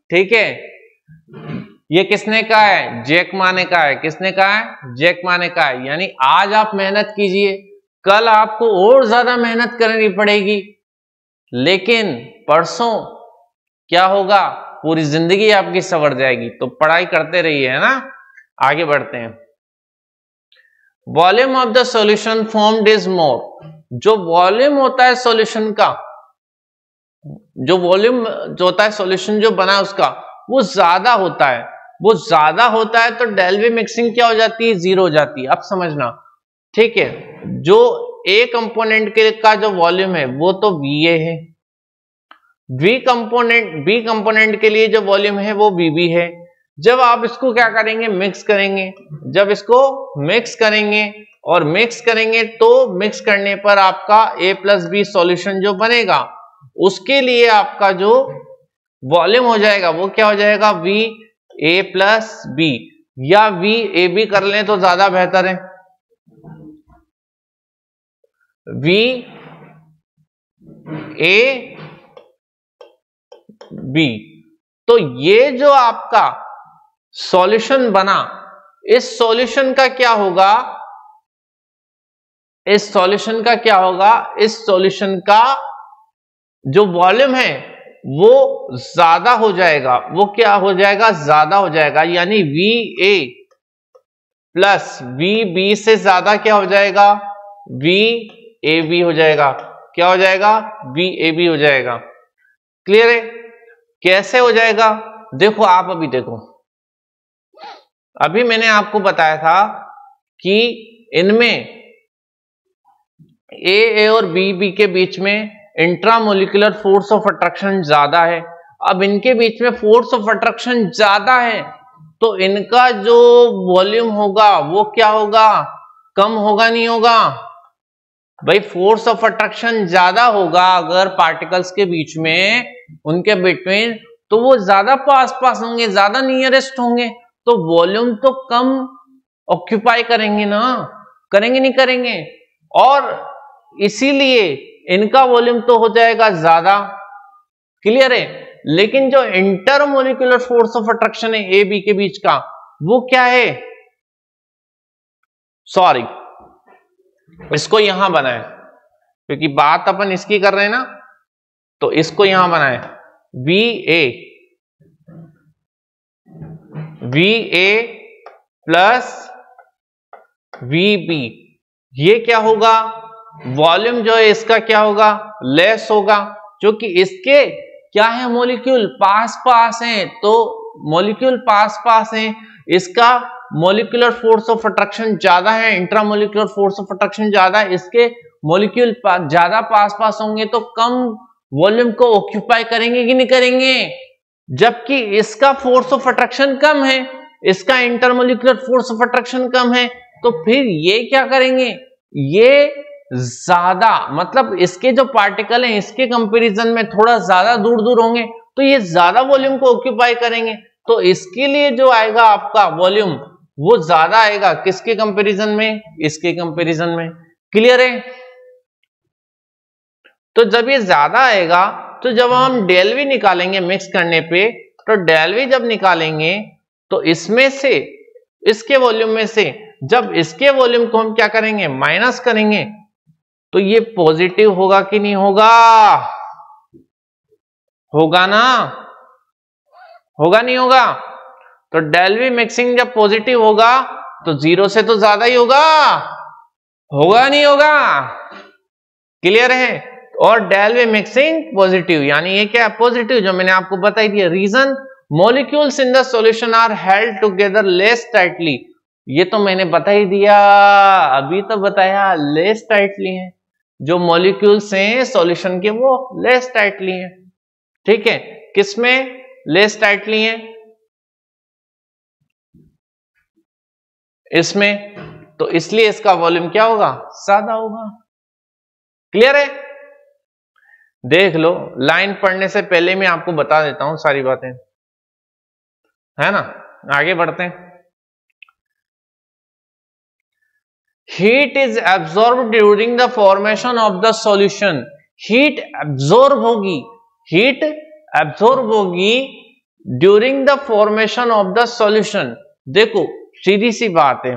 ठीक है। ये किसने कहा है? जैक मा ने कहा है। किसने कहा है? जैक मा ने कहा है। यानी आज आप मेहनत कीजिए, कल आपको और ज्यादा मेहनत करनी पड़ेगी, लेकिन परसों क्या होगा? पूरी जिंदगी आपकी संवर जाएगी। तो पढ़ाई करते रहिए, है ना। आगे बढ़ते हैं। Volume of the solution formed is more. जो वॉल्यूम होता है सॉल्यूशन का, जो वॉल्यूम जो होता है सॉल्यूशन जो बना उसका, वो ज्यादा होता है। वो ज्यादा होता है तो डेल वी मिक्सिंग क्या हो जाती है? जीरो हो जाती है। अब समझना, ठीक है। जो ए कंपोनेंट के का जो वॉल्यूम है वो तो VA है, बी कंपोनेंट के लिए जो वॉल्यूम है वो VB है। जब आप इसको क्या करेंगे? मिक्स करेंगे। जब इसको मिक्स करेंगे और मिक्स करेंगे तो मिक्स करने पर आपका A+B सॉल्यूशन जो बनेगा, उसके लिए आपका जो वॉल्यूम हो जाएगा वो क्या हो जाएगा? VA+B, या VAB कर लें तो ज्यादा बेहतर है। VAB। तो ये जो आपका सॉल्यूशन बना, इस सॉल्यूशन का क्या होगा? इस सॉल्यूशन का क्या होगा? इस सॉल्यूशन का जो वॉल्यूम है वो ज्यादा हो जाएगा। वो क्या हो जाएगा? ज्यादा हो जाएगा। यानी VA+VB से ज्यादा क्या हो जाएगा? VAB हो जाएगा। क्या हो जाएगा? VAB हो जाएगा। क्लियर है? कैसे हो जाएगा? देखो, आप अभी देखो, अभी मैंने आपको बताया था कि इनमें A और B के बीच में इंट्रामोलिकुलर फोर्स ऑफ अट्रैक्शन ज्यादा है। अब इनके बीच में फोर्स ऑफ अट्रैक्शन ज्यादा है, तो इनका जो वॉल्यूम होगा वो क्या होगा? कम होगा, नहीं होगा? भाई, फोर्स ऑफ अट्रैक्शन ज्यादा होगा अगर पार्टिकल्स के बीच में, उनके बिटवीन, तो वो ज्यादा पास होंगे, ज्यादा नियरेस्ट होंगे, तो वॉल्यूम तो कम ऑक्यूपाई करेंगे ना, करेंगे नहीं करेंगे? और इसीलिए इनका वॉल्यूम तो हो जाएगा ज्यादा। क्लियर है? लेकिन जो इंटरमोलिकुलर फोर्स ऑफ अट्रैक्शन है ए बी के बीच का, वो क्या है? सॉरी, इसको यहां बनाए, क्योंकि बात अपन इसकी कर रहे हैं ना, तो इसको यहां बनाए। VA प्लस VB, ये क्या होगा? वॉल्यूम जो है इसका क्या होगा? लेस होगा, क्योंकि इसके क्या है? मॉलिक्यूल पास हैं, तो मॉलिक्यूल पास हैं, इसका मॉलिक्यूलर फोर्स ऑफ अट्रैक्शन ज्यादा है, इंट्रामोलिकुलर फोर्स ऑफ अट्रैक्शन ज्यादा है, इसके मॉलिक्यूल ज्यादा पास होंगे तो कम वॉल्यूम को ऑक्यूपाई करेंगे कि नहीं करेंगे? जबकि इसका फोर्स ऑफ अट्रैक्शन कम है, इसका इंटरमोलिकुलर फोर्स ऑफ अट्रैक्शन कम है, तो फिर ये क्या करेंगे? ये ज्यादा, मतलब इसके जो पार्टिकल हैं इसके कंपैरिजन में थोड़ा ज्यादा दूर होंगे, तो ये ज्यादा वॉल्यूम को ऑक्यूपाई करेंगे, तो इसके लिए जो आएगा आपका वॉल्यूम वो ज्यादा आएगा। किसके कंपैरिजन में? इसके कंपैरिजन में। क्लियर है? तो जब ये ज्यादा आएगा तो जब हम डेल वी निकालेंगे मिक्स करने पे, तो डेल वी जब निकालेंगे तो इसमें से, इसके वॉल्यूम में से जब इसके वॉल्यूम को हम क्या करेंगे, माइनस करेंगे, तो ये पॉजिटिव होगा कि नहीं होगा? होगा ना, होगा नहीं होगा? तो डेल वी मिक्सिंग जब पॉजिटिव होगा तो 0 से तो ज्यादा ही होगा नहीं होगा? क्लियर है? और डेल वी मिक्सिंग पॉजिटिव, यानी ये क्या है, पॉजिटिव, जो मैंने आपको बता ही दिया। Reason, molecules in the solution are held together less tightly, ये तो मैंने बता ही दिया, अभी तो बताया, लेस टाइटली है, जो मॉलिक्यूल्स हैं सॉल्यूशन के वो लेस टाइटली हैं। ठीक है, किसमें लेस टाइटली हैं? इसमें, तो इसलिए इसका वॉल्यूम क्या होगा, ज्यादा होगा। क्लियर है? देख लो, लाइन पढ़ने से पहले मैं आपको बता देता हूं सारी बातें, है ना। आगे बढ़ते हैं। Heat is absorb during the formation of the solution, heat absorb होगी, हीट एब्जॉर्ब होगी during the formation of the solution. देखो सीधी सी बात है,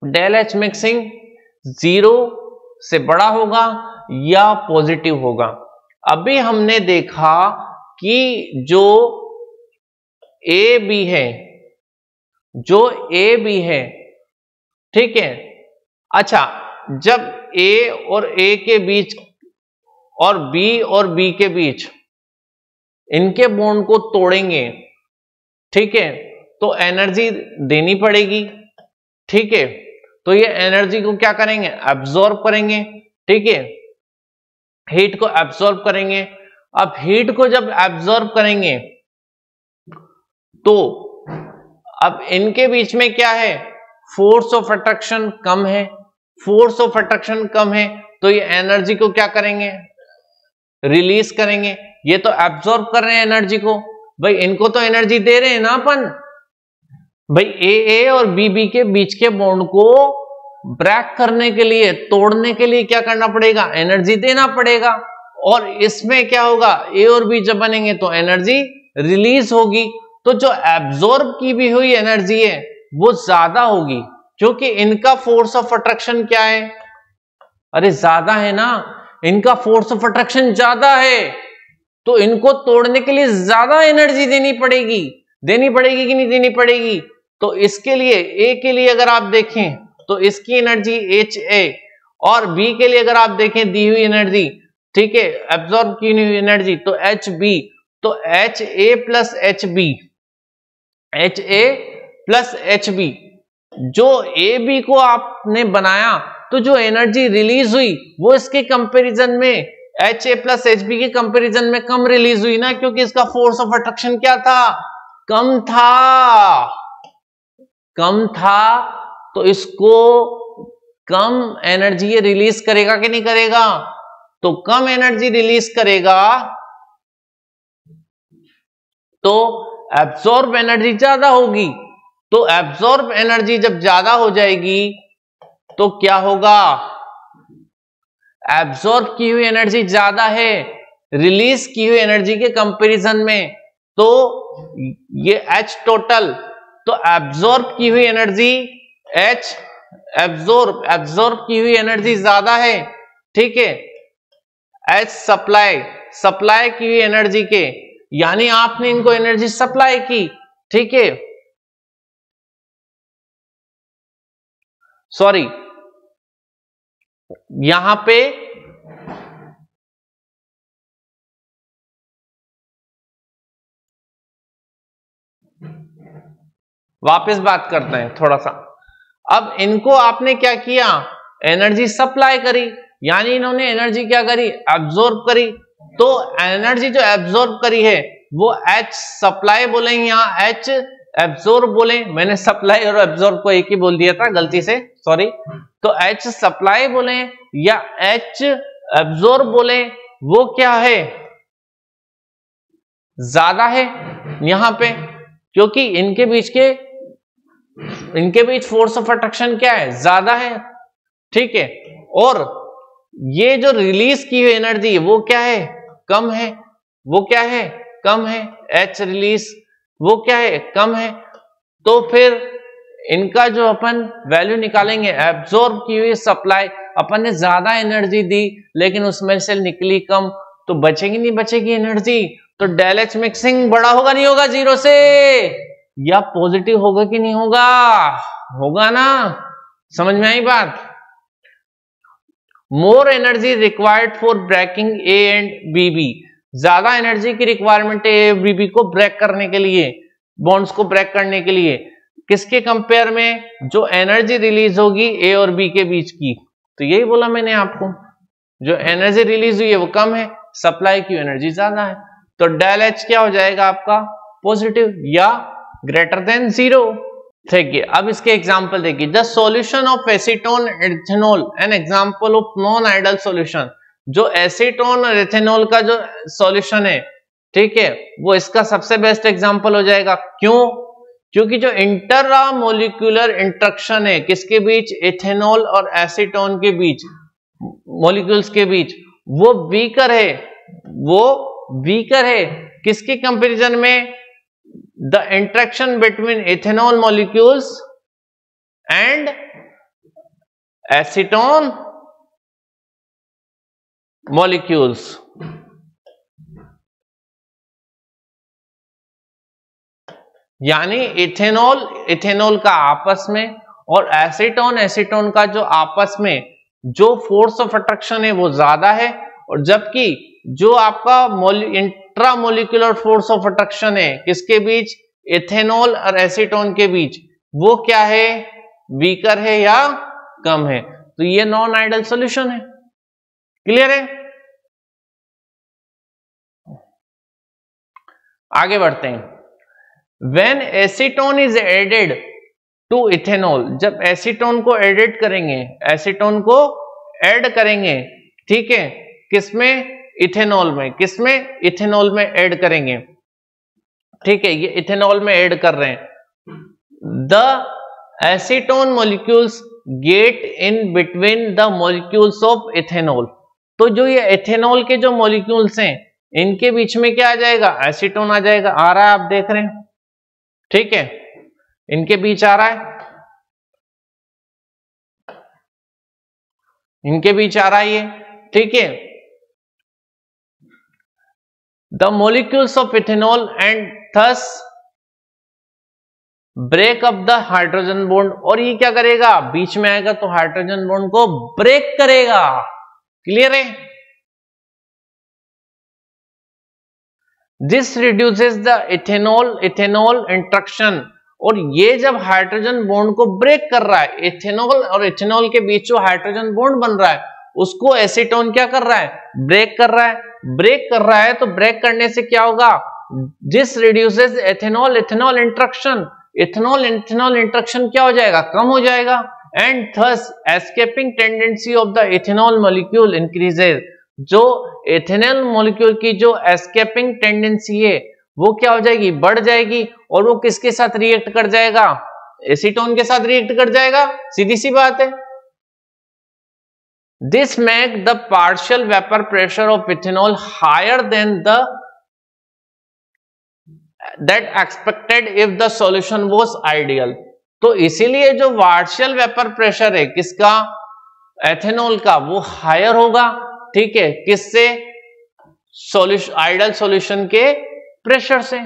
डेल एच मिक्सिंग 0 से बड़ा होगा या पॉजिटिव होगा। अभी हमने देखा कि जो ए बी है, जो ए बी है, ठीक है, अच्छा, जब ए और ए के बीच और बी के बीच इनके बॉन्ड को तोड़ेंगे, ठीक है, तो एनर्जी देनी पड़ेगी। ठीक है, तो ये एनर्जी को क्या करेंगे, एब्जॉर्ब करेंगे। ठीक है, हीट को एब्जॉर्ब करेंगे। अब हीट को जब एब्जॉर्ब करेंगे तो अब इनके बीच में क्या है, फोर्स ऑफ अट्रैक्शन कम है, फोर्स ऑफ अट्रैक्शन कम है, तो ये एनर्जी को क्या करेंगे, रिलीज करेंगे। ये तो एब्जॉर्ब कर रहे हैं एनर्जी को, भाई इनको तो एनर्जी दे रहे हैं ना अपन, भाई ए और बी के बीच के बॉन्ड को ब्रेक करने के लिए, तोड़ने के लिए क्या करना पड़ेगा, एनर्जी देना पड़ेगा। और इसमें क्या होगा, ए और बी जब बनेंगे तो एनर्जी रिलीज होगी, तो जो एब्जॉर्ब की भी हुई एनर्जी है वो ज्यादा होगी, क्योंकि इनका फोर्स ऑफ अट्रैक्शन क्या है, अरे ज्यादा है ना, इनका फोर्स ऑफ अट्रैक्शन ज्यादा है, तो इनको तोड़ने के लिए ज्यादा एनर्जी देनी पड़ेगी कि नहीं देनी पड़ेगी। तो इसके लिए ए के लिए अगर आप देखें तो इसकी एनर्जी एच ए, और बी के लिए अगर आप देखें दी हुई एनर्जी, ठीक है, एब्जॉर्ब की हुई एनर्जी, तो एच बी, तो H A plus H B, H A plus H B, जो ए बी को आपने बनाया तो जो एनर्जी रिलीज हुई वो इसके कंपैरिजन में H A plus H B के कंपैरिजन में कम रिलीज हुई ना, क्योंकि इसका फोर्स ऑफ अट्रैक्शन क्या था, कम था, तो इसको कम एनर्जी ये रिलीज करेगा कि नहीं करेगा, तो कम एनर्जी रिलीज करेगा, तो एब्जॉर्ब एनर्जी ज्यादा होगी। तो एब्जॉर्ब एनर्जी जब ज्यादा हो जाएगी तो क्या होगा, एब्जॉर्ब की हुई एनर्जी ज्यादा है रिलीज की हुई एनर्जी के कंपैरिजन में, तो ये H टोटल, तो एब्जॉर्ब की हुई एनर्जी H, एब्जॉर्ब की हुई एनर्जी ज्यादा है, ठीक है, H सप्लाई की हुई एनर्जी के, यानी आपने इनको एनर्जी सप्लाई की, ठीक है, सॉरी यहां पे वापस बात करते हैं थोड़ा सा। अब इनको आपने क्या किया, एनर्जी सप्लाई करी, यानी इन्होंने एनर्जी क्या करी, एब्जॉर्ब करी। तो एनर्जी जो एब्जॉर्ब करी है वो H सप्लाई बोले, यहां H एब्जॉर्ब बोले, मैंने सप्लाई और एब्जॉर्ब को एक ही बोल दिया था गलती से, सॉरी। तो H सप्लाई बोले या H एब्जॉर्ब बोले, वो क्या है, ज्यादा है यहां पे, क्योंकि इनके बीच फोर्स ऑफ अट्रैक्शन क्या है, ज्यादा है, ठीक है। और ये जो रिलीज की हुई एनर्जी वो क्या है, कम है, वो क्या है, कम है, H रिलीज वो क्या है, कम है। तो फिर इनका जो अपन वैल्यू निकालेंगे, एब्जॉर्ब की हुई सप्लाई, अपन ने ज्यादा एनर्जी दी लेकिन उसमें से निकली कम, तो बचेगी नहीं बचेगी एनर्जी, तो डेल एच मिक्सिंग बड़ा होगा नहीं होगा जीरो से, या पॉजिटिव होगा कि नहीं होगा, होगा ना, समझ में आई बात। More energy required for breaking A and BB, ज्यादा एनर्जी की रिक्वायरमेंट है ए बीबी को ब्रेक करने के लिए, बॉन्ड्स को ब्रेक करने के लिए, किसके कंपेयर में, जो एनर्जी रिलीज होगी ए और बी के बीच की। तो यही बोला मैंने आपको, जो एनर्जी रिलीज हुई है वो कम है, सप्लाई की एनर्जी ज्यादा है, तो डेल एच क्या हो जाएगा आपका, पॉजिटिव या ग्रेटर देन जीरो। ठीक है, अब इसके एग्जांपल देखिए, the solution of acetone ethanol an example of non ideal solution, जो एसीटोन और इथेनॉल का जो सॉल्यूशन है, ठीक है, वो इसका सबसे बेस्ट एग्जांपल हो जाएगा। क्यों? क्योंकि जो इंटरमोलिक्यूलर इंटरेक्शन है किसके बीच, इथेनॉल और एसीटोन के बीच, मॉलिक्यूल्स के बीच, वो वीकर है, वो वीकर है किसके कंपैरिजन में, the interaction between ethanol molecules and acetone molecules. यानी इथेनॉल का आपस में और एसीटोन का जो आपस में जो फोर्स ऑफ अट्रैक्शन है वो ज्यादा है, और जबकि जो आपका इंट्रामोलिकुलर फोर्स ऑफ अट्रैक्शन है किसके बीच, इथेनॉल और एसीटोन के बीच, वो क्या है, वीकर है या कम है। तो ये नॉन आइडल सॉल्यूशन है। क्लियर है? आगे बढ़ते हैं। When acetone is added to ethanol, जब एसीटोन को एडेड करेंगे, एसीटोन को ऐड करेंगे, ठीक है, किसमें, इथेनॉल में, किसमें, इथेनॉल में ऐड करेंगे, ठीक है, ये इथेनॉल में ऐड कर रहे हैं। The acetone molecules get in between the molecules of ethanol, तो जो ये इथेनॉल के जो मॉलिक्यूल्स हैं इनके बीच में क्या आ जाएगा, एसीटोन आ जाएगा, आ रहा है, आप देख रहे हैं, ठीक है, इनके बीच आ रहा है, इनके बीच आ रहा है ये, ठीक है। The molecules of ethanol and thus break up the hydrogen bond, और ये क्या करेगा, बीच में आएगा तो हाइड्रोजन बॉन्ड को ब्रेक करेगा। क्लियर है? This reduces the ethanol interaction, और ये जब हाइड्रोजन बॉन्ड को ब्रेक कर रहा है, इथेनॉल और इथेनॉल के बीच जो हाइड्रोजन बॉन्ड बन रहा है उसको एसीटोन क्या कर रहा है, ब्रेक कर रहा है, ब्रेक कर रहा है, तो ब्रेक करने से क्या होगा, this reduces ethanol interaction, ethanol interaction क्या हो जाएगा, कम हो जाएगा, and thus escaping tendency of the ethanol molecule increases, जो इथेनॉल मॉलिक्यूल की जो एस्केपिंग टेंडेंसी है वो क्या हो जाएगी, बढ़ जाएगी, और वो किसके साथ रिएक्ट कर जाएगा, एसीटोन के साथ रिएक्ट कर जाएगा, सीधी सी बात है। This make the partial vapour pressure of ethanol higher than the that expected if the solution was ideal, तो इसीलिए जो पार्शियल वेपर प्रेशर है किसका, एथेनॉल का, वो हायर होगा, ठीक है, किससे, सॉल्यूशन, आइडियल सॉल्यूशन के प्रेशर से।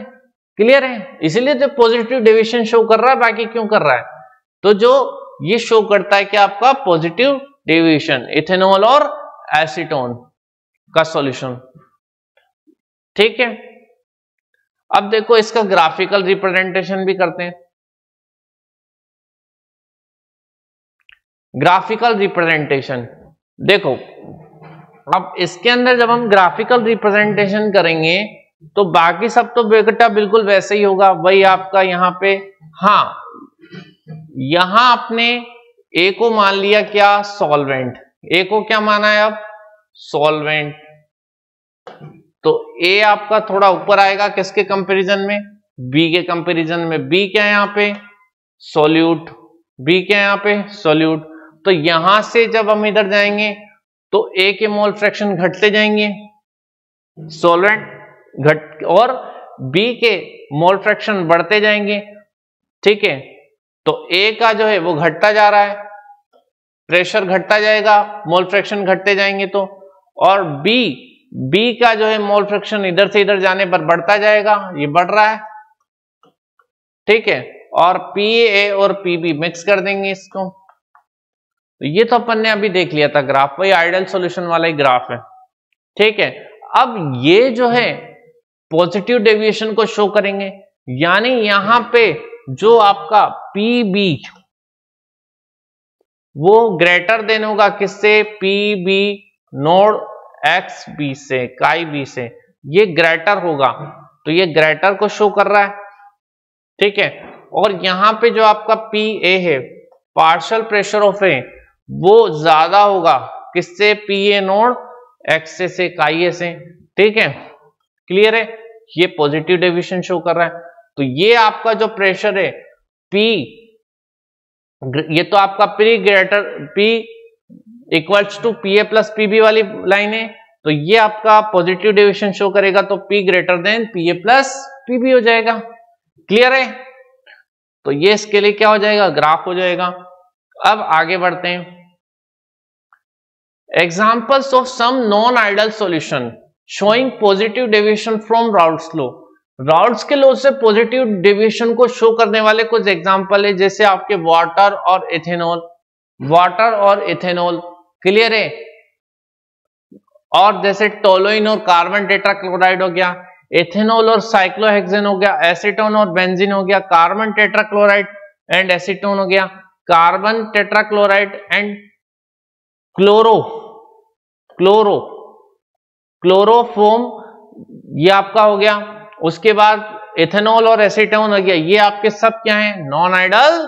क्लियर है? इसीलिए जो पॉजिटिव डेविएशन शो कर रहा है, बाकी क्यों कर रहा है, तो जो ये शो करता है कि आपका पॉजिटिव डेविएशन इथेनॉल और एसीटोन का सॉल्यूशन। ठीक है, अब देखो इसका ग्राफिकल रिप्रेजेंटेशन भी करते हैं। ग्राफिकल रिप्रेजेंटेशन देखो, अब इसके अंदर जब हम ग्राफिकल रिप्रेजेंटेशन करेंगे तो बाकी सब तो बेटा बिल्कुल वैसे ही होगा, वही आपका यहाँ पे, हाँ, यहां आपने ए को मान लिया क्या, सॉल्वेंट, ए को क्या माना है अब, सॉल्वेंट, तो ए आपका थोड़ा ऊपर आएगा किसके कंपैरिजन में, बी के कंपैरिजन में। बी क्या है यहाँ पे, सॉल्यूट, बी क्या है यहाँ पे, सॉल्यूट। तो यहां से जब हम इधर जाएंगे तो ए के मोल फ्रैक्शन घटते जाएंगे, सॉल्वेंट घट, और बी के मोल फ्रैक्शन बढ़ते जाएंगे। ठीक है, तो ए का जो है वो घटता जा रहा है, प्रेशर घटता जाएगा, मोल फ्रैक्शन घटते जाएंगे तो, और बी का जो है मोल फ्रैक्शन इधर से इधर जाने पर बढ़ता जाएगा, ये बढ़ रहा है। ठीक है, और पी ए और पी बी मिक्स कर देंगे इसको। तो ये तो अपन ने अभी देख लिया था ग्राफ, वही आइडियल सॉल्यूशन वाला ही ग्राफ है। ठीक है, अब ये जो है पॉजिटिव डेविएशन को शो करेंगे, यानी यहां पे जो आपका पी बी वो ग्रेटर देन होगा किससे, P B node X B से, काई बी से, ये ग्रेटर होगा, तो ये ग्रेटर को शो कर रहा है। ठीक है, और यहां पे जो आपका पी ए है, पार्शियल प्रेशर ऑफ ए, वो ज्यादा होगा किससे, पी ए नोड एक्स से, काई ए से। ठीक है, क्लियर है, ये पॉजिटिव डेविएशन शो कर रहा है। तो ये आपका जो प्रेशर है पी, ये तो आपका प्री greater P equals to P A plus P B वाली लाइन है, तो ये आपका पॉजिटिव डेविएशन शो करेगा, तो P greater than P A plus P B हो जाएगा। क्लियर है, तो ये इसके लिए क्या हो जाएगा, ग्राफ हो जाएगा। अब आगे बढ़ते हैं, examples of some non ideal solution showing positive deviation from Raoult's law. Raoult's के लॉ से पॉजिटिव डेविएशन को शो करने वाले कुछ एग्जांपल है, जैसे आपके वाटर और इथेनॉल, वाटर और इथेनॉल। क्लियर है, और जैसे टोलुइन और कार्बन टेट्राक्लोराइड हो गया, इथेनॉल और साइक्लोहेक्सेन हो गया, एसीटोन और बेंजीन हो गया, कार्बन टेट्राक्लोराइड एंड एसीटोन हो गया, कार्बन टेट्राक्लोराइड एंड क्लोरोफोम, ये आपका हो गया। उसके बाद इथेनॉल और एसीटोन हो गया, ये आपके सब क्या है, नॉन आइडियल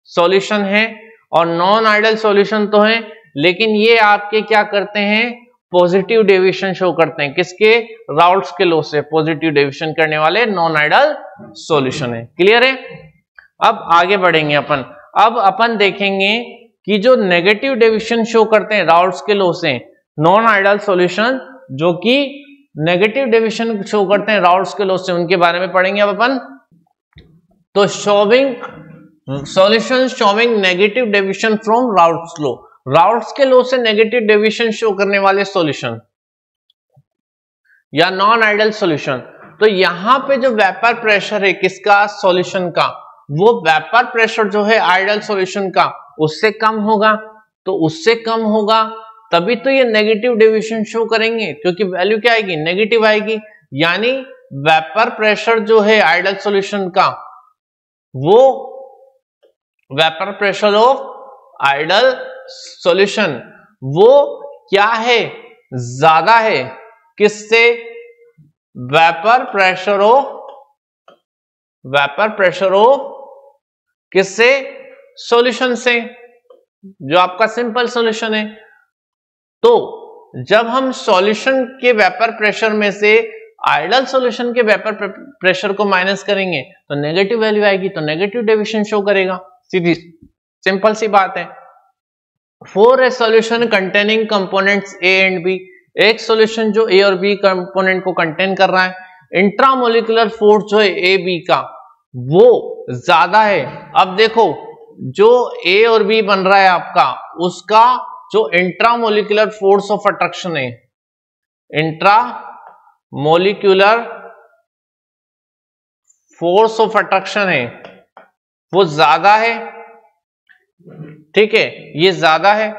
सॉल्यूशन है। और नॉन आइडियल सॉल्यूशन तो है, लेकिन ये आपके क्या करते हैं, पॉजिटिव डेविएशन शो करते हैं, किसके, राउल्ट्स के लॉ से पॉजिटिव डेविएशन करने वाले नॉन आइडियल सॉल्यूशन है। क्लियर है, अब आगे बढ़ेंगे अपन। अब अपन देखेंगे कि जो नेगेटिव डेविएशन शो करते हैं राउल्ट्स के लॉ से, नॉन आइडियल सॉल्यूशन जो कि नेगेटिव डेविएशन शो करते हैं राउल्ट्स के लॉ से, उनके बारे में पढ़ेंगे अब अपन। तो solution showing negative deviation from Raoult's law, Raoult's के लॉ से नेगेटिव डेविएशन शो करने वाले सॉल्यूशन या नॉन आइडियल सॉल्यूशन। तो यहां पे जो वेपर प्रेशर है किसका, सॉल्यूशन का, वो वेपर प्रेशर जो है आइडियल सॉल्यूशन का उससे कम होगा। तो उससे कम होगा तभी तो ये नेगेटिव डेविएशन शो करेंगे, क्योंकि वैल्यू क्या आएगी, नेगेटिव आएगी। यानी वेपर प्रेशर जो है आइडियल सॉल्यूशन का, वो vapour pressure of ideal solution वो क्या है, ज्यादा है किससे, वेपर प्रेशर ऑफ किससे, सॉल्यूशन से, जो आपका सिंपल सॉल्यूशन है। तो जब हम सॉल्यूशन के वेपर प्रेशर में से आइडियल सॉल्यूशन के वेपर प्रेशर को माइनस करेंगे तो नेगेटिव वैल्यू आएगी, तो नेगेटिव डेविएशन शो करेगा, सीधी सिंपल सी बात है। For a solution containing components A and B, एक सॉल्यूशन जो ए और बी कंपोनेंट को कंटेन कर रहा है, इंट्रामोलिकुलर फोर्स जो है ए बी का वो ज्यादा है। अब देखो जो ए और बी बन रहा है आपका, उसका जो इंट्रामोलिकुलर फोर्स ऑफ अट्रैक्शन है, इंट्रामोलिकुलर फोर्स ऑफ अट्रैक्शन है, वो ज्यादा है। ठीक है, ये ज्यादा है।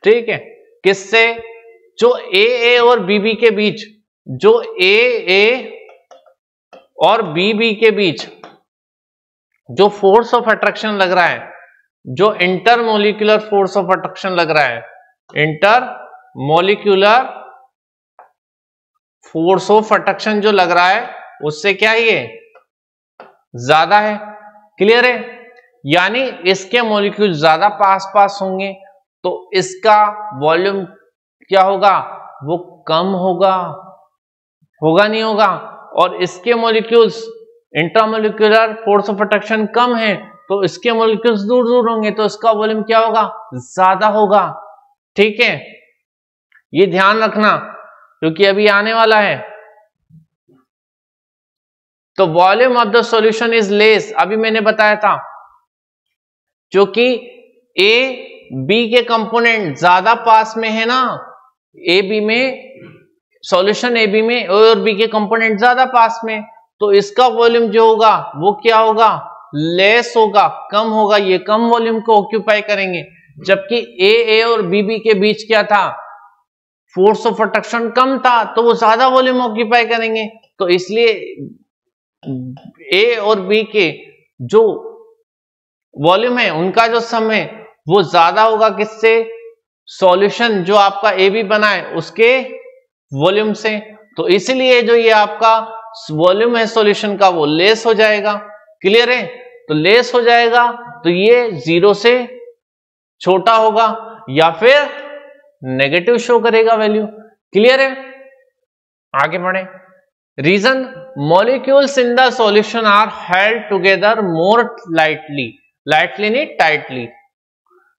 ठीक है, किससे, जो ए और बी के बीच, जो ए और बी के बीच जो फोर्स ऑफ अट्रैक्शन लग रहा है, जो इंटरमोलिकुलर फोर्स ऑफ अट्रैक्शन लग रहा है, इंटरमोलिकुलर फोर्स ऑफ अट्रैक्शन जो लग रहा है, उससे क्या है, ये ज्यादा है। क्लियर है, यानी इसके मॉलिक्यूल ज्यादा पास होंगे तो इसका वॉल्यूम क्या होगा, वो कम होगा, नहीं होगा। और इसके molecules intramolecular force of attraction कम है तो इसके मॉलिक्यूल्स दूर होंगे, तो इसका वॉल्यूम क्या होगा, ज्यादा होगा। ठीक है, ये ध्यान रखना क्योंकि अभी आने वाला है। तो volume of the solution is less, अभी मैंने बताया था, क्योंकि ए बी के कंपोनेंट ज्यादा पास में है ना, ए बी में सॉल्यूशन, ए बी में ए और बी के कंपोनेंट ज्यादा पास में, तो इसका वॉल्यूम जो होगा वो क्या होगा, लेस होगा, कम होगा, ये कम वॉल्यूम को ऑक्यूपाई करेंगे। जबकि ए और बी के बीच क्या था, फोर्स ऑफ अट्रैक्शन कम था, तो वो ज्यादा वॉल्यूम ऑक्यूपाई करेंगे। तो इसलिए ए और बी के जो वॉल्यूम है उनका जो सम है वो ज्यादा होगा किससे, सॉल्यूशन जो आपका ए बी बना है उसके वॉल्यूम से। तो इसलिए जो ये आपका वॉल्यूम है सॉल्यूशन का वो लेस हो जाएगा। क्लियर है? तो लेस हो जाएगा तो ये 0 से छोटा होगा या फिर नेगेटिव शो करेगा वैल्यू। क्लियर है? आगे बढ़े। Reason, molecules in the solution are held together more lightly, lightly नहीं टाइटली।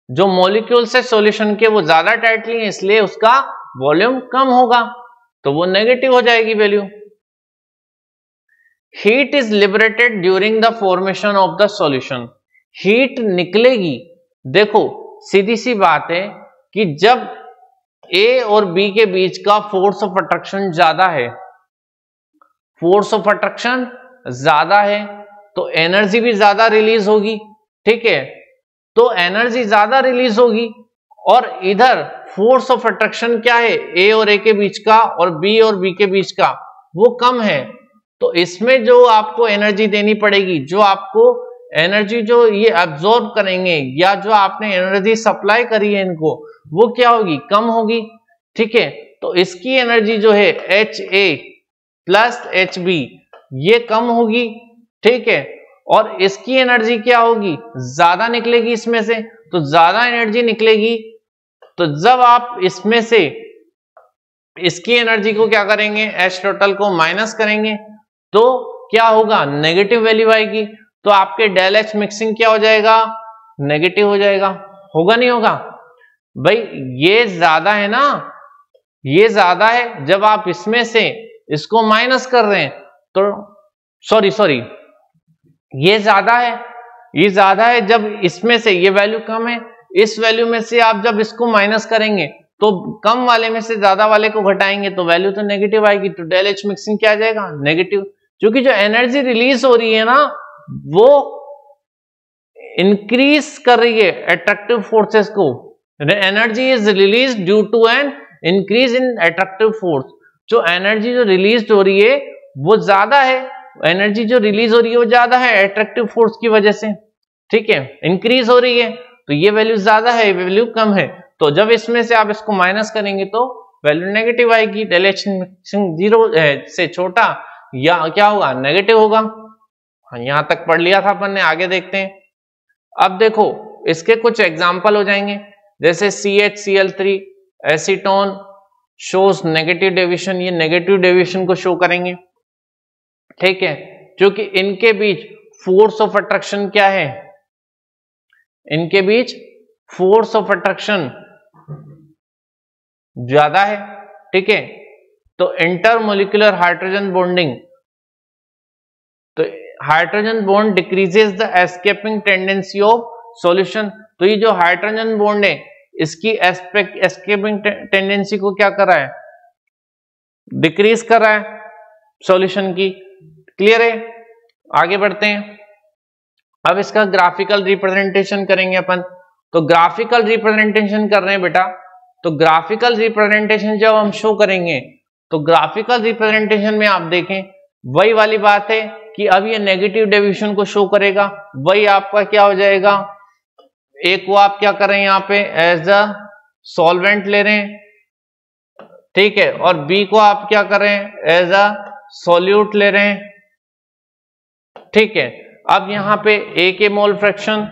जो मॉलिक्यूल्स है सॉल्यूशन के वो ज्यादा टाइटली है, इसलिए उसका वॉल्यूम कम होगा, तो वो नेगेटिव हो जाएगी value. Heat is liberated during the formation of the solution, heat निकलेगी। देखो सीधी सी बात है कि जब ए और बी के बीच का फोर्स ऑफ अट्रैक्शन ज्यादा है, फोर्स ऑफ अट्रैक्शन ज्यादा है तो एनर्जी भी ज्यादा रिलीज होगी। ठीक है, तो एनर्जी ज्यादा रिलीज होगी और इधर फोर्स ऑफ अट्रैक्शन क्या है, ए और ए के बीच का और बी के बीच का वो कम है। तो इसमें जो आपको एनर्जी देनी पड़ेगी, जो आपको एनर्जी जो ये अब्सॉर्ब करेंगे या जो आपने एनर्जी सप्लाई करी है इनको, वो क्या होगी, कम होगी। ठीक है, तो इसकी एनर्जी जो है HA प्लस HB ये कम होगी। ठीक है, और इसकी एनर्जी क्या होगी, ज्यादा निकलेगी इसमें से, तो ज्यादा एनर्जी निकलेगी। तो जब आप इसमें से इसकी एनर्जी को क्या करेंगे, H टोटल को माइनस करेंगे तो क्या होगा, नेगेटिव वैल्यू आएगी। तो आपके डेल H मिक्सिंग क्या हो जाएगा, नेगेटिव हो जाएगा। होगा नहीं होगा भाई, ये ज्यादा है ना, ये ज्यादा है, जब आप इसमें से इसको माइनस कर रहे हैं तो सॉरी ये ज्यादा है, ये ज्यादा है, जब इसमें से ये वैल्यू कम है, इस वैल्यू में से आप जब इसको माइनस करेंगे तो कम वाले में से ज्यादा वाले को घटाएंगे तो वैल्यू तो नेगेटिव आएगी। तो डेल H मिक्सिंग क्या आ जाएगा, नेगेटिव। क्योंकि जो एनर्जी रिलीज हो रही है ना वो इंक्रीज कर रही है अट्रैक्टिव फोर्सेस को। Energy is release due to an increase in attractive force. जो एनर्जी जो रिलीज हो रही है वो ज्यादा है, एनर्जी जो रिलीज हो रही है वो ज्यादा है अट्रैक्टिव फोर्स की वजह से। ठीक है, इंक्रीज हो रही है तो ये वैल्यू ज्यादा है, वैल्यू कम है। तो जब इसमें से आप इसको माइनस करेंगे तो वैल्यू नेगेटिव आएगी। डेल H 0 से छोटा या क्या होगा, नेगेटिव होगा। यहां तक पढ़ लिया था अपन ने, आगे देखते हैं। अब देखो इसके कुछ एग्जाम्पल हो जाएंगे, जैसे CHCl3 acetone shows negative deviation, ये नेगेटिव डेविएशन को शो करेंगे। ठीक है, क्योंकि इनके बीच फोर्स ऑफ अट्रैक्शन क्या है, इनके बीच फोर्स ऑफ अट्रैक्शन ज्यादा है। ठीक है, तो इंटरमोलिकुलर हाइड्रोजन बॉन्डिंग, तो hydrogen bond decreases the escaping tendency of solution. तो ये जो हाइड्रोजन बॉन्ड है इसकी एस्केपिंग टेंडेंसी को क्या कर रहा है, डिक्रीज कर रहा है सॉल्यूशन की। क्लियर है? आगे बढ़ते हैं। अब इसका ग्राफिकल रिप्रेजेंटेशन करेंगे अपन। तो ग्राफिकल रिप्रेजेंटेशन कर रहे हैं बेटा, तो ग्राफिकल रिप्रेजेंटेशन जब हम शो करेंगे तो ग्राफिकल रिप्रेजेंटेशन में आप देखें वही वाली बात है कि अब ये नेगेटिव डेविएशन को शो करेगा। वही आपका क्या हो जाएगा, एक को आप क्या कर रहे हैं यहाँ पे एज अ सॉल्वेंट ले रहे हैं। ठीक है, और बी को आप क्या कर रहे हैं, एज अ सॉल्यूट ले रहे हैं। ठीक है, अब यहाँ पे ए के मोल फ्रैक्शन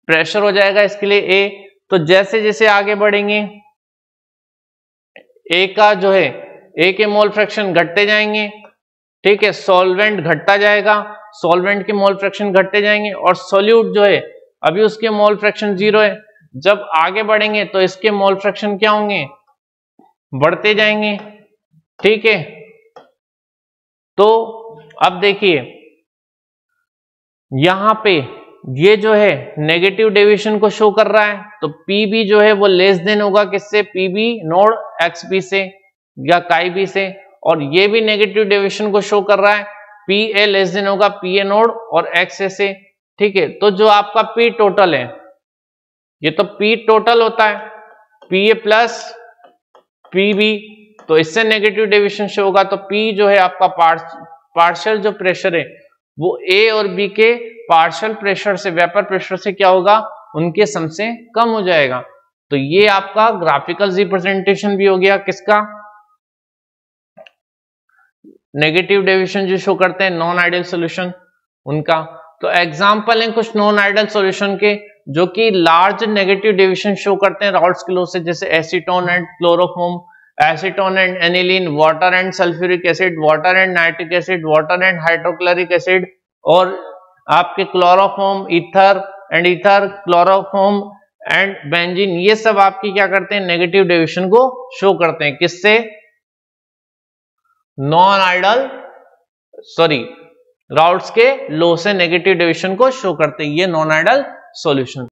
प्रेशर हो जाएगा इसके लिए ए। तो जैसे जैसे आगे बढ़ेंगे ए का जो है ए के मोल फ्रैक्शन घटते जाएंगे। ठीक है, सॉल्वेंट घटता जाएगा, सॉल्वेंट के मोल फ्रैक्शन घटते जाएंगे, और सॉल्यूट जो है अभी उसके मोल फ्रैक्शन 0 है। जब आगे बढ़ेंगे तो इसके मोल फ्रैक्शन क्या होंगे, बढ़ते जाएंगे। ठीक है, तो अब देखिए यहां पे ये जो है नेगेटिव डेविएशन को शो कर रहा है, तो पीबी जो है वो लेस देन होगा किससे, पीबी नोड एक्स बी से या काई बी से, और ये भी नेगेटिव डेविएशन को शो कर रहा है, पी ए लेस देन होगा पी ए नोड और एक्स ए से। ठीक है, तो जो आपका पी टोटल है, ये तो पी टोटल होता है P A plus P B, तो इससे नेगेटिव डेविएशन शो होगा, तो पी जो है आपका पार्शियल जो प्रेशर है वो ए और बी के पार्शियल प्रेशर से, वेपर प्रेशर से क्या होगा, उनके सम से कम हो जाएगा। तो ये आपका ग्राफिकल रिप्रेजेंटेशन भी हो गया किसका, नेगेटिव डेविएशन जो शो करते हैं नॉन आइडियल सॉल्यूशन उनका। तो एग्जांपल है कुछ नॉन आइडियल सॉल्यूशन के जो कि लार्ज नेगेटिव डेविएशन शो करते हैं राउल्ट्स के लॉ से, जैसे acetone and chloroform, acetone and aniline, water and sulphuric acid, water and nitric acid, water and hydrochloric acid, और आपके chloroform, ether and ether, chloroform and benzene, ये सब आपकी क्या करते हैं, नेगेटिव डेविएशन को शो करते हैं किससे, नॉन आइडियल राउल्ट्स के लॉ से नेगेटिव डेविएशन को शो करते हैं, ये नॉन आइडियल सॉल्यूशन।